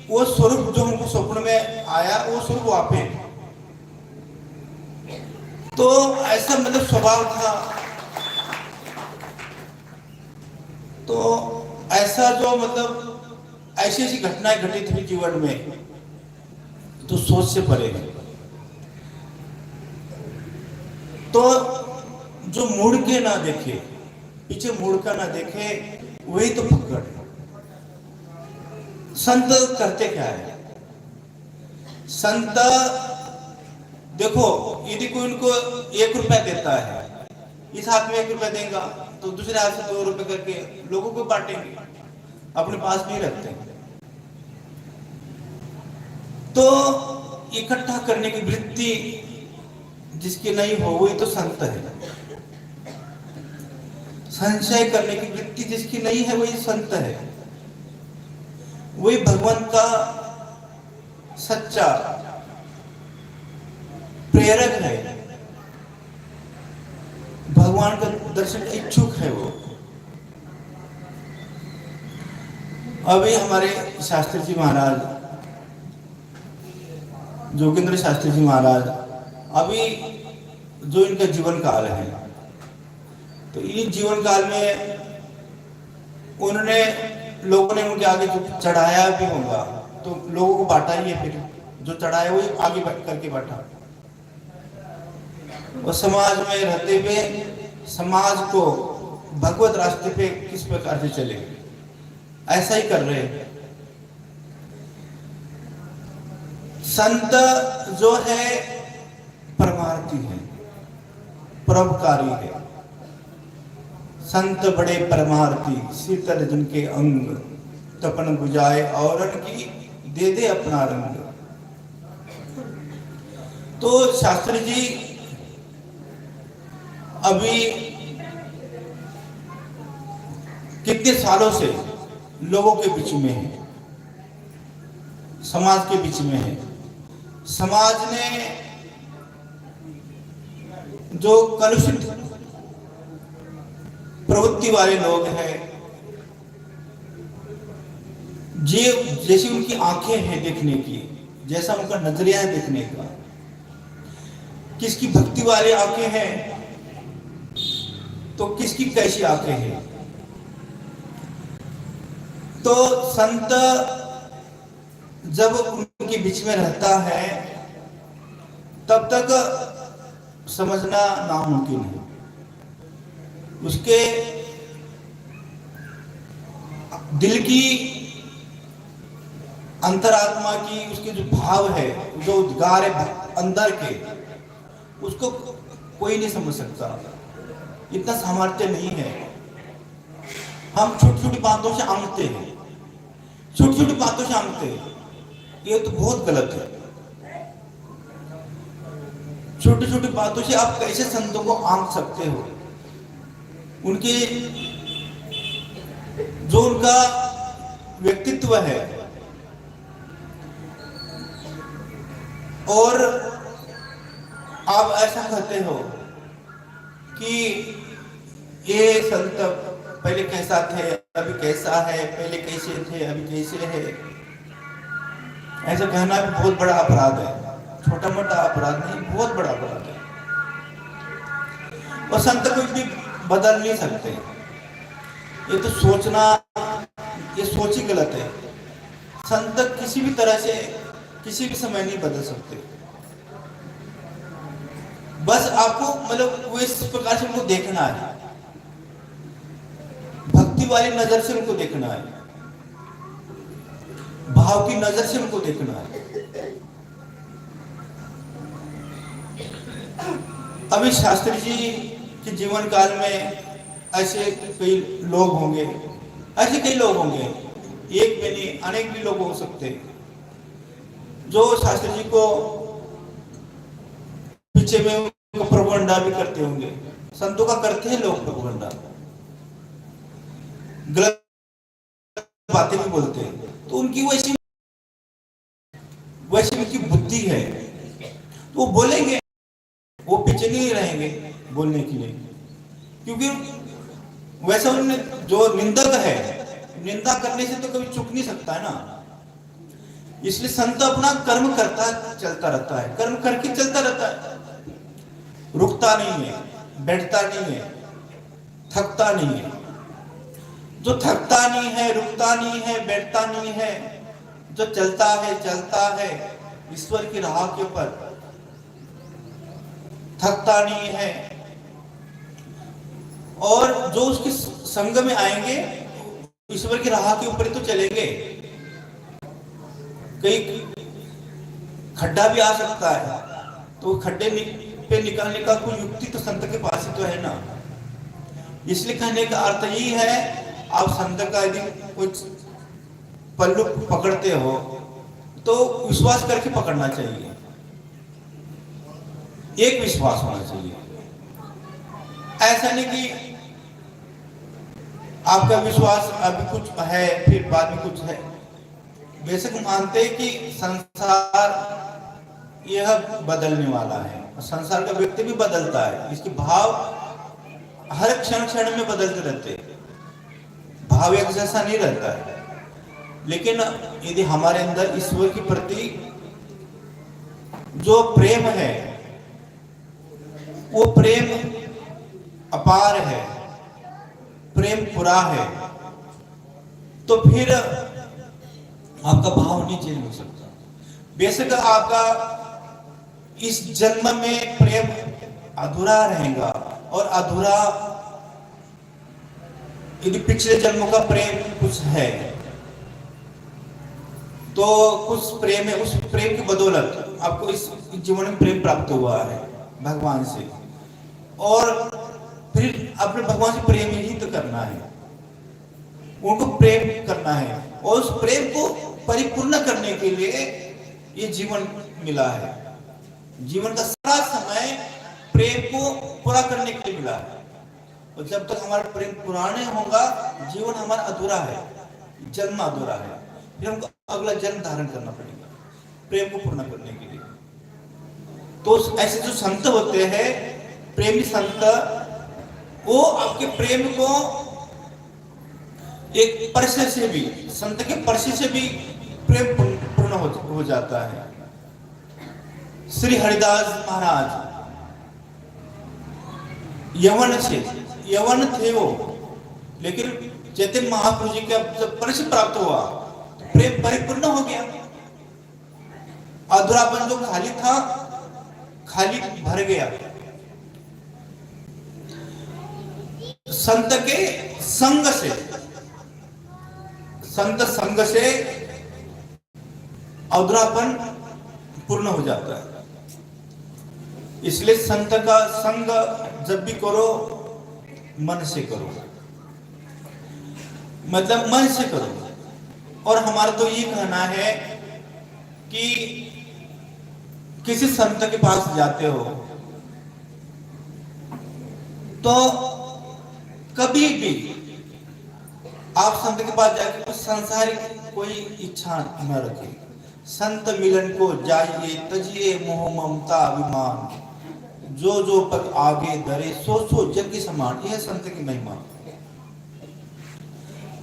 वो स्वरूप जो हमको स्वप्न में आया, वो स्वरूप वहां पे। तो ऐसा मतलब स्वभाव था। तो ऐसा जो मतलब ऐसी ऐसी घटनाएं घटित हुई जीवन में, तो सोच से परे है। तो जो मुड़ के ना देखे, पीछे मुड़ कर ना देखे, वही तो पकड़ है। संत करते क्या है? संत देखो, यदि कोई उनको 1 रुपया देता है, इस हाथ में 1 रुपया देगा तो दूसरे हाथ से 2 रुपए करके लोगों को बांटेंगे, अपने पास नहीं रखते। तो इकट्ठा करने की वृत्ति जिसकी नहीं हो, वही तो संत है। संचय करने की वृत्ति जिसकी नहीं है, वही संत है। वही भगवान का सच्चा प्रेरक है, भगवान का दर्शन इच्छुक है वो। अभी हमारे शास्त्री जी महाराज, जोगेंद्र शास्त्री जी महाराज, अभी जो इनका जीवन काल है, तो इस जीवन काल में उन्होंने, लोगों ने उनके आगे जो चढ़ाया भी होगा, तो लोगों को बांटा ही है। फिर जो चढ़ाया वही आगे करके बांटा। और समाज में रहते हुए समाज को भगवत रास्ते पे किस प्रकार से चले, ऐसा ही कर रहे हैं। संत जो है परमार्थी है, परोपकारी है। संत बड़े परमार्थी, शीतल जिनके अंग, तपन बुझाए और की दे दे अपना रंग। तो शास्त्री जी अभी कितने सालों से लोगों के बीच में है, समाज के बीच में है। समाज ने जो कलुषित प्रवृत्ति वाले लोग हैं, जैसी उनकी आंखें हैं देखने की, जैसा उनका नजरिया है देखने का, किसकी भक्ति वाली आंखें हैं तो किसकी कैसी आंखें हैं। तो संत जब उनके बीच में रहता है, तब तक समझना नामुमकिन है। उसके दिल की, अंतरात्मा की, उसके जो भाव है, जो उद्गार है अंदर के, उसको कोई नहीं समझ सकता। इतना सामर्थ्य नहीं है। हम छोटी छोटी बातों से आंकते हैं, छोटी छोटी बातों से आंकते हैं, ये तो बहुत गलत है। छोटी छोटी बातों से आप कैसे संतों को आंक सकते हो? उनके जो उनका व्यक्तित्व है, और आप ऐसा कहते हो कि ये संत पहले कैसा थे, अभी कैसा है, पहले कैसे थे, अभी कैसे है। ऐसा कहना भी बहुत बड़ा अपराध है। छोटा मोटा अपराध नहीं, बहुत बड़ा अपराध है। और संत को भी बदल नहीं सकते। ये तो सोचना, ये सोच ही गलत है। संत किसी भी तरह से किसी भी समय नहीं बदल सकते। बस आपको मतलब वो इस प्रकार से उनको देखना है, भक्ति वाली नजर से उनको देखना है, भाव की नजर से उनको देखना है। अभी शास्त्री जी के जीवन काल में ऐसे कई लोग होंगे, ऐसे कई लोग होंगे, एक भी नहीं अनेक भी लोग हो सकते हैं, जो शास्त्री जी को पीछे में उनको प्रोपगंडा भी करते होंगे। संतों का करते हैं लोग प्रोपगंडा, गलत बातें भी बोलते हैं। तो उनकी वैसी वैसे उनकी बुद्धि है, तो वो बोलेंगे, वो पीछे नहीं रहेंगे बोलने के लिए, क्योंकि वैसा उन्होंने जो निंदक है, निंदा करने से तो कभी चुक नहीं सकता है ना। इसलिए संत अपना कर्म करता चलता रहता है, कर्म करके चलता रहता है, रुकता नहीं है, बैठता नहीं है, थकता नहीं है। जो थकता नहीं है, रुकता नहीं है, बैठता नहीं है, जो चलता है ईश्वर की राह के ऊपर, थकता नहीं है, और जो उसके संग में आएंगे ईश्वर की राह के ऊपर ही तो चलेंगे। कई खड्डा भी आ सकता है, तो खड्डे पे निकालने का कोई युक्ति तो संत के पास ही तो है ना। इसलिए कहने का अर्थ यही है, आप संत का यदि कुछ पल्लू पकड़ते हो तो विश्वास करके पकड़ना चाहिए, एक विश्वास होना चाहिए। ऐसा नहीं कि आपका विश्वास अभी कुछ है फिर बाद में कुछ है। बेशक मानते हैं कि संसार यह बदलने वाला है, संसार का व्यक्ति भी बदलता है, इसके भाव हर क्षण क्षण में बदलते रहते हैं, भाव एक जैसा नहीं रहता है। लेकिन यदि हमारे अंदर ईश्वर के प्रति जो प्रेम है, वो प्रेम अपार है, प्रेम पूरा है, तो फिर आपका भाव नहीं चेंज हो सकता। बेशक आपका इस जन्म में प्रेम अधूरा रहेगा, और अधूरा यदि पिछले जन्मों का प्रेम कुछ है तो कुछ प्रेम है, उस प्रेम की बदौलत आपको इस जीवन में प्रेम प्राप्त हुआ है भगवान से, और फिर अपने भगवान से प्रेम ही तो करना है, उनको प्रेम करना है, और उस प्रेम को परिपूर्ण करने के लिए ये जीवन मिला है। जीवन का सारा समय प्रेम को पूरा करने के लिए मिला है, और जब तक हमारा प्रेम पूरा नहीं होगा जीवन हमारा अधूरा है, जन्म अधूरा है, फिर हमको अगला जन्म धारण करना पड़ेगा प्रेम को पूर्ण करने के लिए। तो ऐसे जो संत होते हैं, प्रेमी संत, वो आपके प्रेम को एक परसे से भी, संत के परसे से भी प्रेम पूर्ण हो जाता है। श्री हरिदास महाराज यवन थे वो, लेकिन चैतन्य महाप्रभु जी का जब परिचय प्राप्त हुआ तो प्रेम परिपूर्ण हो गया, अधूरापन जो खाली था खाली भर गया। संत के संग से, संत संग से अधूरापन पूर्ण हो जाता है। इसलिए संत का संग जब भी करो मन से करो, मतलब मन से करो। और हमारा तो ये कहना है कि किसी संत के पास जाते हो तो कभी भी आप संत के पास जाकर कुछ सांसारिक कोई इच्छा न रखें। संत मिलन को जाइए तजिए मोह ममता अभिमान, जो जो पग आगे धरे सो सो जग की समान, यह संत की महिमा।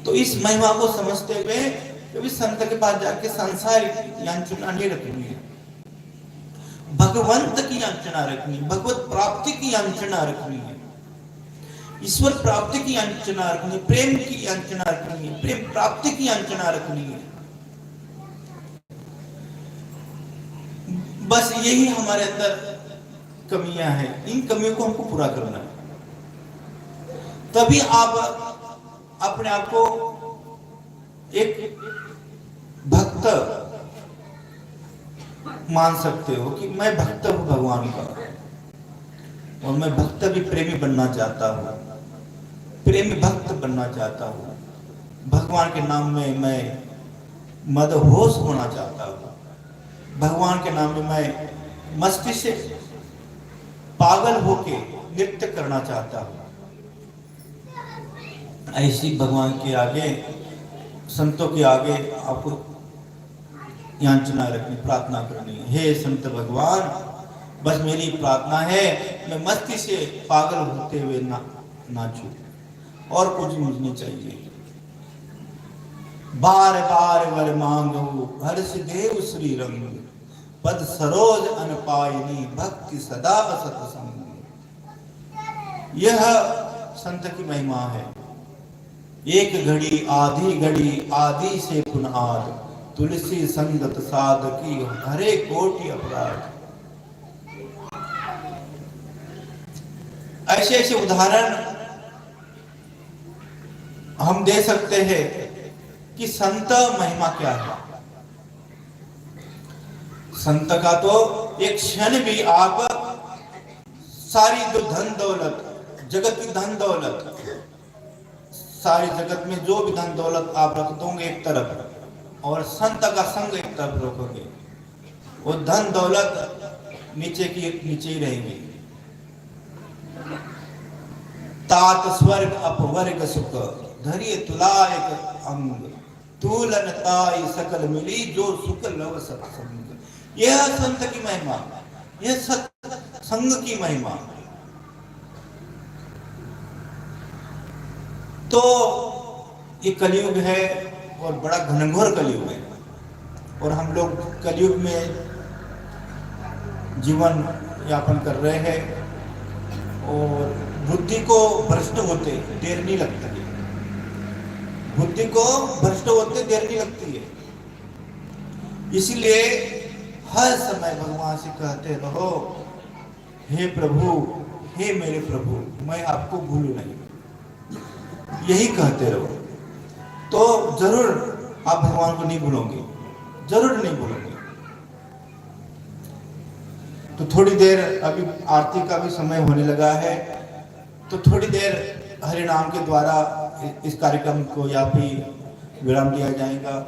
तो इस महिमा को समझते हुए कभी संत के पास जाके सांसारिक याचना नहीं रखनी है, भगवंत की याचना रखनी, भगवत प्राप्ति की याचना रखनी है, ईश्वर प्राप्ति की याचना रखनी, प्रेम की याचना रखनी है, प्रेम प्राप्ति की याचना रखनी है। बस यही हमारे अंदर कमियां हैं, इन कमियों को हमको पूरा करना है, तभी आप अपने आप को एक भक्त मान सकते हो कि मैं भक्त हूं भगवान का, और मैं भक्त भी प्रेमी बनना चाहता हूं, प्रेमी भक्त बनना चाहता हूं, भगवान के नाम में मैं मदहोश होना चाहता हूं, भगवान के नाम में मैं मस्ती से पागल होके नृत्य करना चाहता हूं। ऐसी भगवान के आगे, संतों के आगे आपको याचना रखनी, प्रार्थना करनी। हे संत भगवान, बस मेरी प्रार्थना है मैं मस्ती से पागल होते हुए नाचूं, और कुछ मुझे नहीं चाहिए। बार बार वर मांगो हर्ष देव श्री रंग, पद सरोज अनपायनी भक्ति सदा सतसंग। यह संत की महिमा है। एक घड़ी आधी घड़ी आदि से पुनाद, तुलसी संगत साधकी हरे कोटि अपराध। ऐसे ऐसे उदाहरण हम दे सकते हैं कि संत महिमा क्या है। संत का तो एक क्षण भी आप सारी जो धन दौलत, जगत की धन दौलत, सारी जगत में जो भी धन दौलत आप रख दोगे एक तरफ, और संत का संग एक तरफ रखोगे, वो धन दौलत नीचे की नीचे ही रहेगी। तात स्वर्ग अपवर्ग सुख, धरिय तुलायक अंग, तूलन ताई सकल मिली, जो सुख लव सत्संग। यह संत की महिमा, यह सत्संग की महिमा। तो ये कलयुग है, और बड़ा घनघोर कलयुग है, और हम लोग कलयुग में जीवन यापन कर रहे हैं, और बुद्धि को भ्रष्ट होते देर नहीं लगती है। बुद्धि को भ्रष्ट होते देर नहीं लगती है। इसलिए हर समय भगवान से कहते रहो, हे प्रभु, हे मेरे प्रभु, मैं आपको भूलूं नहीं। यही कहते रहो, तो जरूर आप भगवान को नहीं भूलोगे, जरूर नहीं भूलोगे। तो थोड़ी देर, अभी आरती का भी समय होने लगा है, तो थोड़ी देर हरि नाम के द्वारा इस कार्यक्रम को या फिर विराम दिया जाएगा।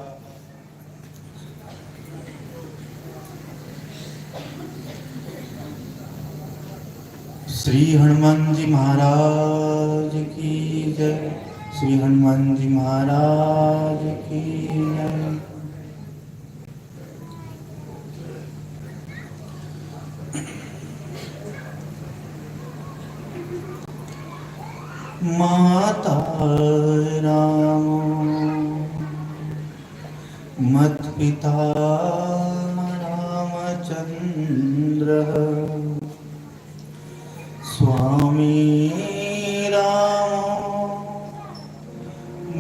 श्री हनुमान जी महाराज की जय, श्री हनुमान जी महाराज की जय। माता राम मत पिता रामचंद्र, स्वामी राम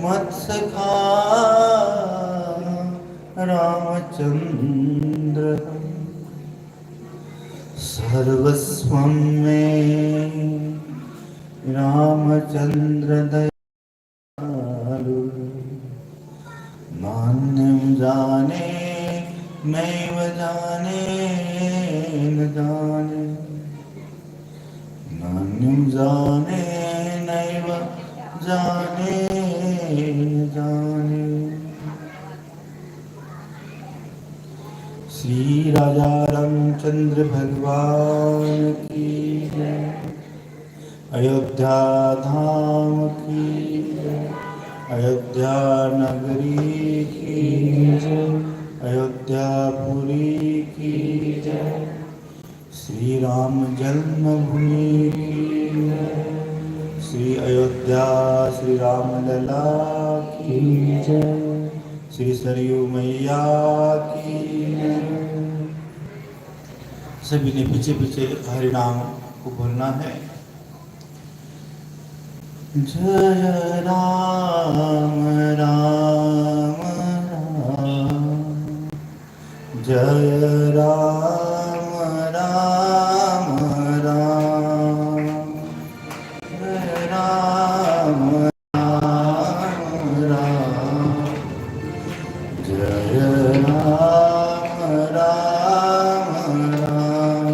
मत सखा रामचंद्र, सर्वस्वं में रामचंद्र दयालु, मान्यं जाने नैव जाने न जाने, मान्यं जाने नैव जाने न जाने। श्री राजा रामचंद्र भगवान की जय, अयोध्या धाम की जय, अयोध्या नगरी की जय, अयोध्यापुरी की जय, श्री राम जन्मभूमि की जय, श्री अयोध्या श्री राम लला की जय, श्री सरयू मैया की जय। सभी ने पीछे पीछे हरि नाम को बोलना है। जय राम राम राम, जय राम राम राम, जय राम राम राम, जय राम राम राम।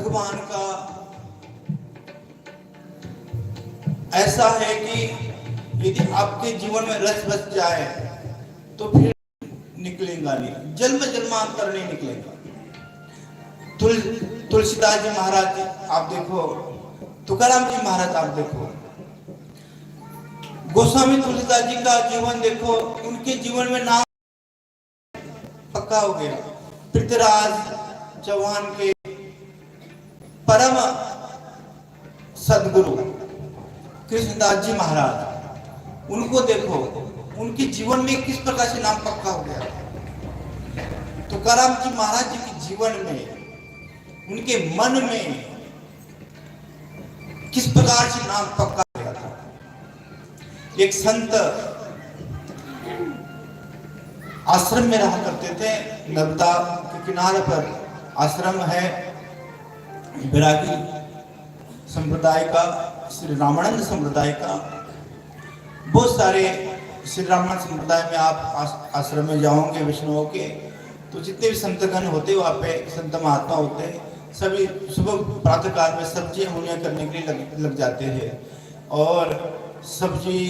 भगवान का ऐसा है कि यदि आपके जीवन में रस बस जाए तो फिर निकलेगा नहीं, जन्म जन्मांतर नहीं निकलेगा। तुलसीदास जी महाराज आप देखो, तुकाराम जी महाराज आप देखो, गोस्वामी तुलसीदास जी का जीवन देखो, उनके जीवन में नाम पक्का हो गया। पृथ्वीराज चौहान के परम सदगुरु कृष्णदास जी महाराज, उनको देखो, उनके जीवन में किस प्रकार से नाम पक्का हो गया। तुकाराम जी महाराज जी के जीवन में, उनके मन में किस प्रकार से नाम पक्का हो गया था। एक संत आश्रम में रहा करते थे, नर्मदा के किनारे पर आश्रम है, विरागी संप्रदाय का, श्री रामानंद संप्रदाय का। बहुत सारे श्री रामानंद संप्रदाय में आप आश्रम में जाओगे वैष्णवों के, तो जितने भी संतगण होते हैं वहाँ पे संत महात्मा होते हैं, सभी सुबह प्रातः काल में सब्जी अमुनिया करने के लिए लग जाते हैं। और सब्जी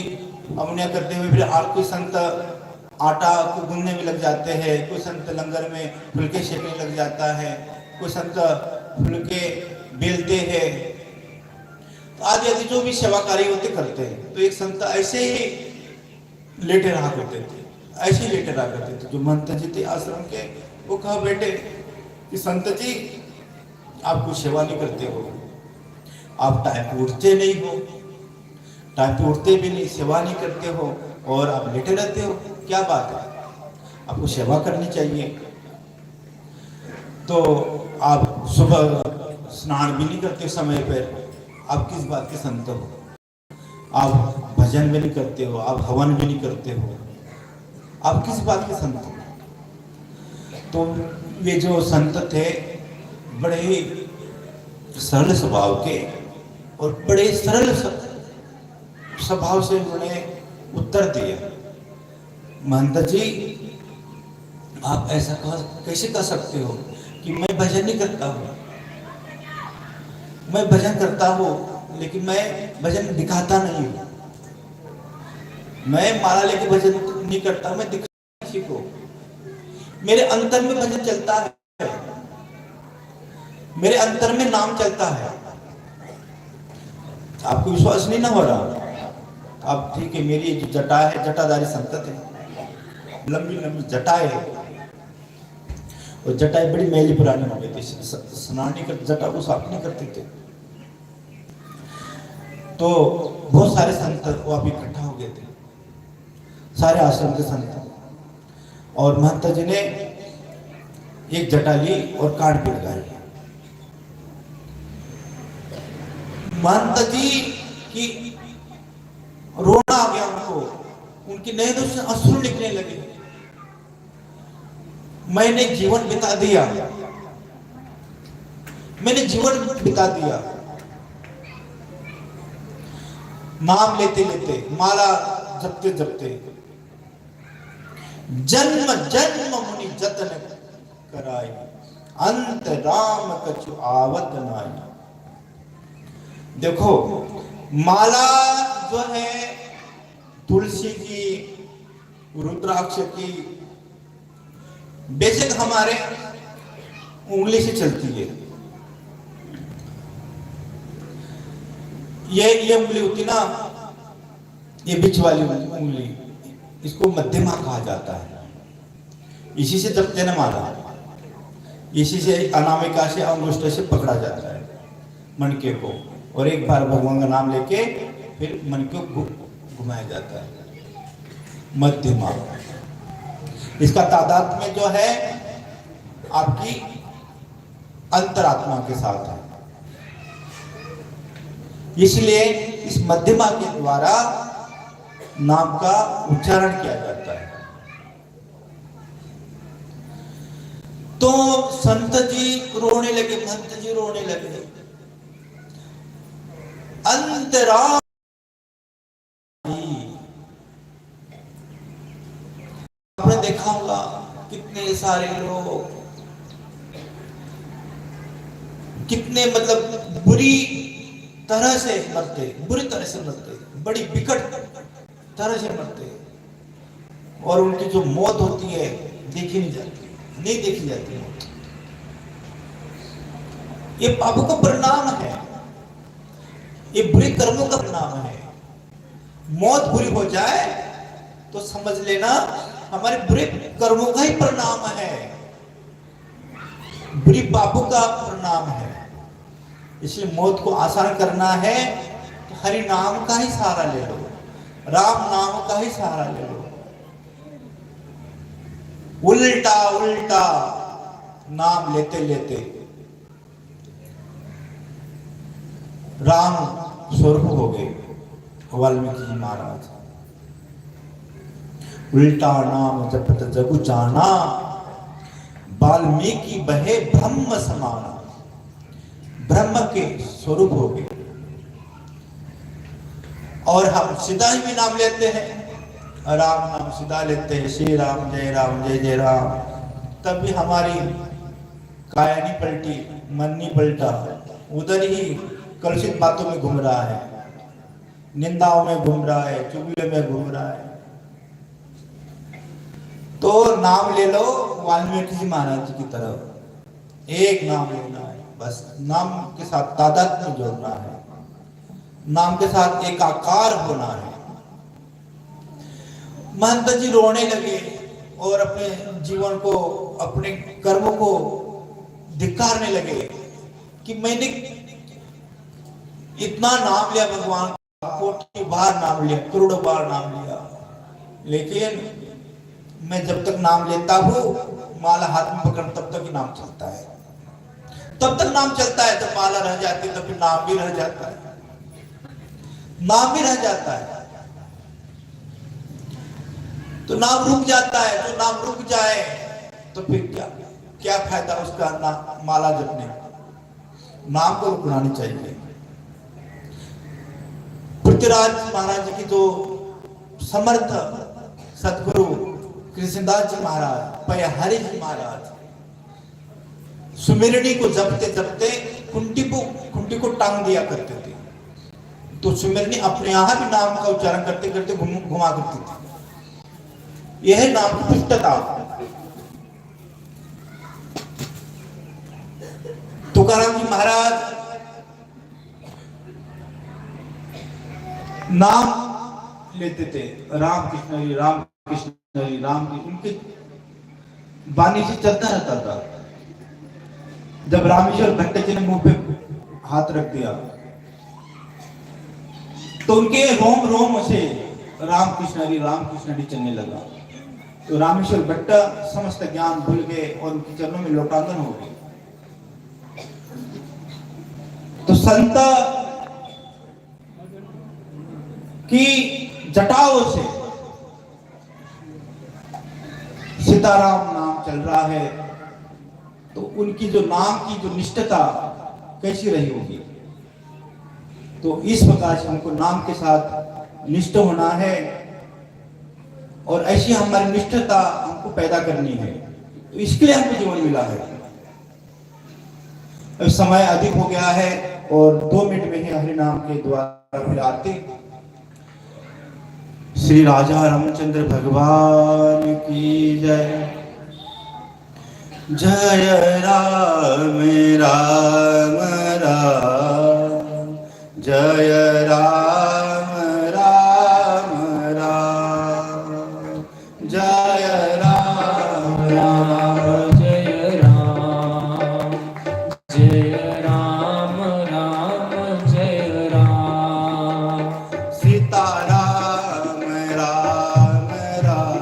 अमुनिया करते हुए फिर कोई संत आटा को गूंदने में लग जाते हैं, कोई संत लंगर में फुलके सेकने लग जाता है, कोई संत फुलके बेलते हैं, तो आदि आदि जो भी सेवा कार्य होते करते हैं। तो एक संत ऐसे ही लेटे रहा करते थे, ऐसे ही लेटे रहा करते थे। जो महंत जी थे आश्रम के, वो कहा बेटे कि संत जी आप कुछ सेवा नहीं करते हो, आप टाइम पे उठते नहीं हो, टाइम पे उठते भी नहीं, सेवा नहीं करते हो और आप लेटे रहते हो, क्या बात है, आपको सेवा करनी चाहिए। तो आप सुबह स्नान भी नहीं करते समय पर, आप किस बात के संत हो। आप भजन भी नहीं करते हो, आप हवन भी नहीं करते हो, आप किस बात के संत हो। तो ये जो संत थे बड़े ही सरल स्वभाव के और बड़े सरल स्वभाव से उन्होंने उत्तर दिया, महंत जी आप ऐसा कैसे कर सकते हो कि मैं भजन नहीं करता हूँ, मैं भजन करता हूँ लेकिन मैं भजन दिखाता नहीं हूँ, मैं माला लेके भजन नहीं करता, मैं दिखाता किसी को, मेरे अंतर में भजन चलता है, मेरे अंतर में नाम चलता है। आपको विश्वास नहीं ना हो रहा, आप ठीक है, मेरी जो जटा है, जटाधारी संत थे, लंबी लंबी जटाएं, और जटाएं बड़ी मैली पुरानी हो गई थी, स्नान नहीं करते, जटा को साफ नहीं करते थे। तो बहुत सारे संत वहां पे इकट्ठा हो गए थे, सारे आश्रम के संत, और महंत जी ने एक जटा ली और काट पे लगाई। महंत जी की रोना आ गया उनको, उनकी नयनों से अश्रु निकलने लगे। मैंने जीवन बिता दिया, मैंने जीवन बिता दिया, नाम लेते लेते, माला जपते जपते, जन्म जन्म मुनि जतन कराई, अंत राम कछु आवत नाई। देखो माला जो है तुलसी की, रुद्राक्ष की, बेशक हमारे उंगली से चलती है, ये उंगली होती ना, ये बीच वाली उंगली, इसको मध्यमा कहा जाता है, इसी से जपते ना माला, इसी से अनामिका से अंगुष्ठ से पकड़ा जाता है मनके को, और एक बार भगवान का नाम लेके फिर मन को घुमाया जाता है, मध्यमा। इसका तादाद में जो है आपकी अंतरात्मा के साथ है, इसलिए इस मध्यमा के द्वारा नाम का उच्चारण किया जाता है। तो संत जी रोने लगे, महंत जी रोने लगे, अंतरा आपने देखा होगा कितने सारे लोग कितने मतलब बुरी तरह से मरते, बुरी तरह से मरते, बड़ी विकट तरह से मरते, और उनकी जो मौत होती है देखी नहीं जाती, नहीं देखी जाती मौत। ये पापों का परिणाम है, ये बुरे कर्मों का परिणाम है। मौत बुरी हो जाए तो समझ लेना हमारे बुरे कर्मों का ही परिणाम है, बुरी पापों का परिणाम है। इसलिए मौत को आसान करना है तो हरि नाम का ही सहारा ले लो, राम नाम का ही सहारा ले लो। उल्टा उल्टा नाम लेते लेते राम स्वरूप हो गए वाल्मीकि जी महाराज। उल्टा नाम जपत जगु जाना, वाल्मीकि बहे ब्रह्म समाना, ब्रह्म के स्वरूप हो गए। और हम सीधा ही भी नाम लेते हैं, राम नाम सीधा लेते हैं, श्री राम जय जय राम, तब भी हमारी काया नहीं पलटी, मन नहीं पलटा, उधर ही कलुषित बातों में घूम रहा है, निंदाओं में घूम रहा है, चुगली में घूम रहा है। तो नाम ले लो वाल्मीकि जी महाराज जी की तरफ, एक नाम लेना है बस, नाम के साथ तादात्म्य जोड़ना है, नाम के साथ एकाकार होना है। महंत जी रोने लगे और अपने जीवन को, अपने कर्मों को धिक्कारने लगे कि मैंने इतना नाम लिया भगवान, कोटि बार नाम लिया, करोड़ों बार नाम लिया, लेकिन मैं जब तक नाम लेता हूं माला हाथ में पकड़ तब तक ही नाम चलता है, तब तक नाम चलता है। जब माला रह जाती है तब फिर नाम भी रह जाता है, नाम भी रह जाता है। तो नाम रुक जाता है, जो नाम रुक जाए तो फिर क्या फायदा उसका माला जपने का। नाम को रुकना नहीं चाहिए। पृथ्वीराज महाराज की जो समर्थ सदगुरु कृष्णदास जी महाराज, पयहरि जी महाराज, सुमिरनी को जपते जपते कुंटी को टांग दिया करते थे, तो सुमिरनी अपने यहां भी नाम का उच्चारण करते करते घुमा करती थी। यह नाम की पुष्टता। तुकाराम जी महाराज नाम लेते थे, राम कृष्ण हरि राम कृष्ण हरि राम की, उनके वाणी से चलता रहता था। जब रामेश्वर भट्ट जी ने मुंह पे हाथ रख दिया तो उनके रोम रोम से राम कृष्ण हरि चलने लगा। तो रामेश्वर भट्ट समस्त ज्ञान भूल गए और उनके चरणों में लोटांगन हो गए। तो संत की जटाओं से सीताराम नाम चल रहा है, तो उनकी जो नाम की जो निष्ठता कैसी रही होगी। तो इस प्रकार से हमको नाम के साथ निष्ठ होना है और ऐसी हमारी निष्ठता हमको पैदा करनी है। तो इसके लिए हमको जीवन मिला है। अब समय अधिक हो गया है और 2 मिनट में ही हरि नाम के द्वारा फिर आरती। श्री राजा रामचंद्र भगवान की जय। जय राम राम राम, जय राम राम राम, जय राम राम, जय राम, जय राम राम, जय राम, सीताराम राम राम,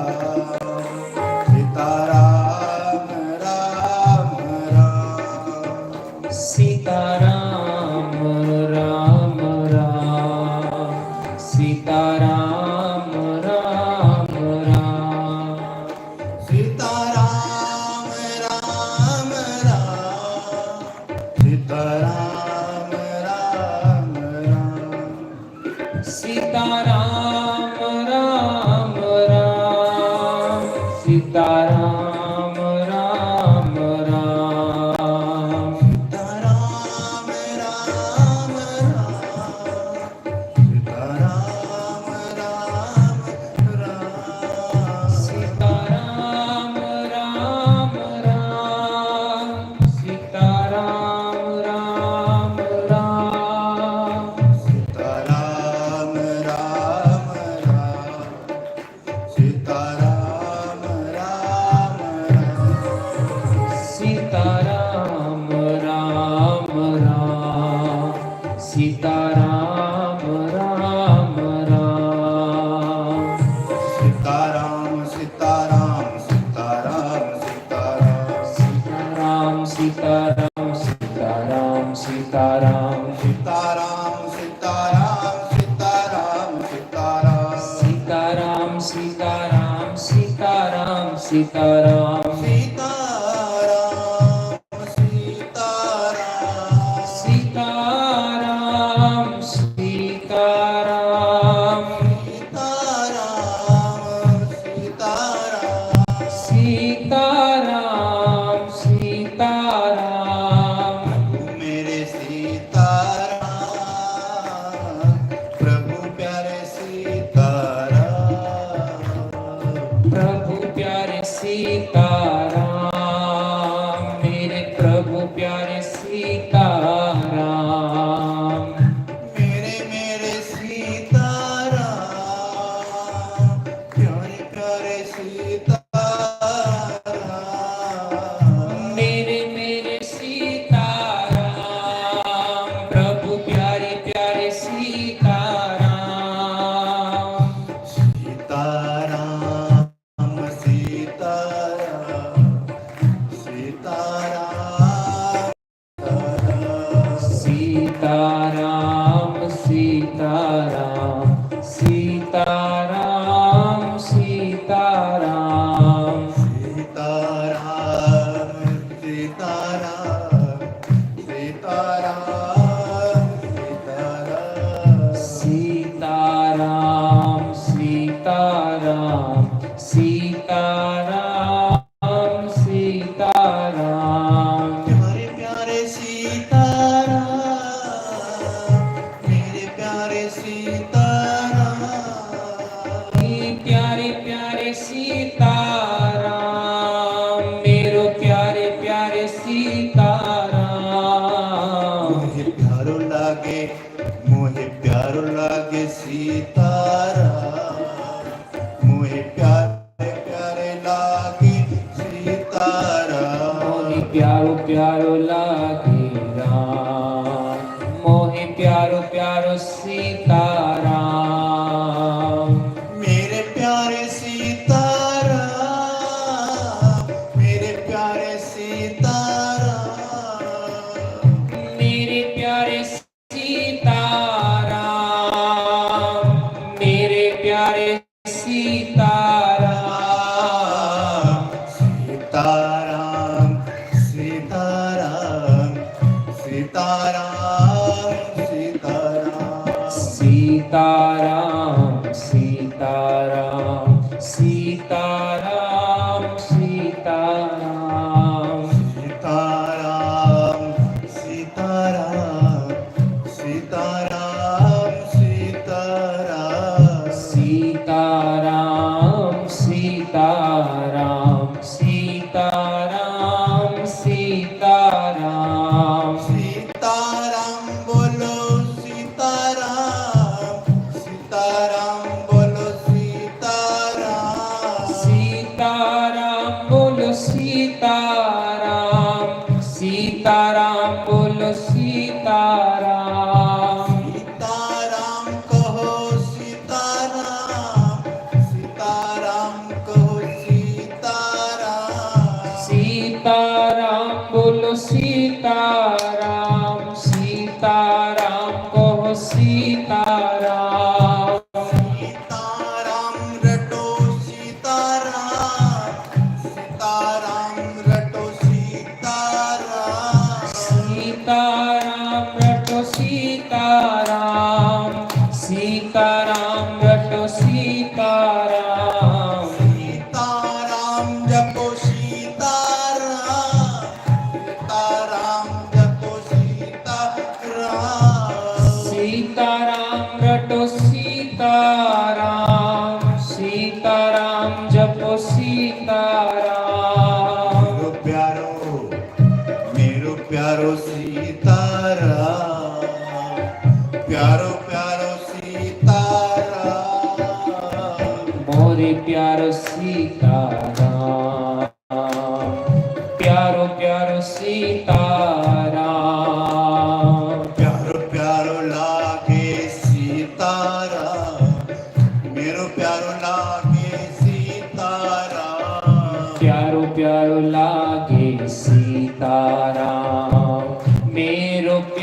सीताराम राम राम, सीताराम राम राम, सीताराम राम राम, सीताराम राम राम, सीताराम राम राम, सीताराम राम राम, सीताराम राम राम, सीताराम सीताराम सीताराम सीताराम सीताराम सीताराम सीताराम सीताराम सीताराम सीताराम सीताराम सीताराम सीताराम सीताराम सीताराम मेरे सीताराम प्रभु प्यारे सीताराम प्रभु प्यारे सीताराम मेरे प्रभु प्यारे सीताराम मेरे सीताराम प्यारे प्यारे सीताराम मेरे सीताराम प्रभु प्यारे प्यारे सीताराम सीताराम सीताराम सीताराम सीताराम सीताराम सीताराम सीताराम सीताराम सीताराम सीताराम सीताराम सीताराम सीताराम प्यारे प्यारे सीताराम मेरे प्यारे सीताराम प्यारे प्यारे सीताराम मेरो प्यारे प्यारे सीताराम मोहे प्यारो लागे सीताराम मोहे प्यारे प्यारे लागे सीताराम मोहि प्यारो प्यारो लागे राम मोहि प्यारो प्यारो सीताराम मेरे प्यारे सीताराम मेरे प्यारे सीताराम मेरे प्यारे सीताराम मेरे प्यारे सीताराम सीताराम सीताराम सीताराम सीताराम सीताराम सीताराम सीताराम सीताराम सीताराम सीताराम सीताराम सीताराम सीताराम सीताराम सीताराम सीताराम सीताराम बोलो सीताराम सीताराम बोलो सीताराम सीताराम बोलो सीताराम सीताराम बोलो सीताराम सीताराम कहो सीताराम सीताराम कहो सीताराम सीताराम बोलो सीताराम सीताराम कहो सीताराम सीताराम रटो सीताराम सीताराम रटो सीताराम सीताराम रटो सीताराम सीताराम रटो सीताराम सीताराम जपो सीताराम सीताराम जपो सीताराम सीताराम रटो सीताराम सीताराम जपो सीताराम मेरो प्यारो सीताराम प्यारो प्यारो सीताराम मोरे प्यारो सीताराम प्यारो प्यारो सीताराम प्यारो प्यारो लागे सीताराम मेरो प्यारो लागे सीताराम प्यारो प्यारो लागे सीताराम मेरो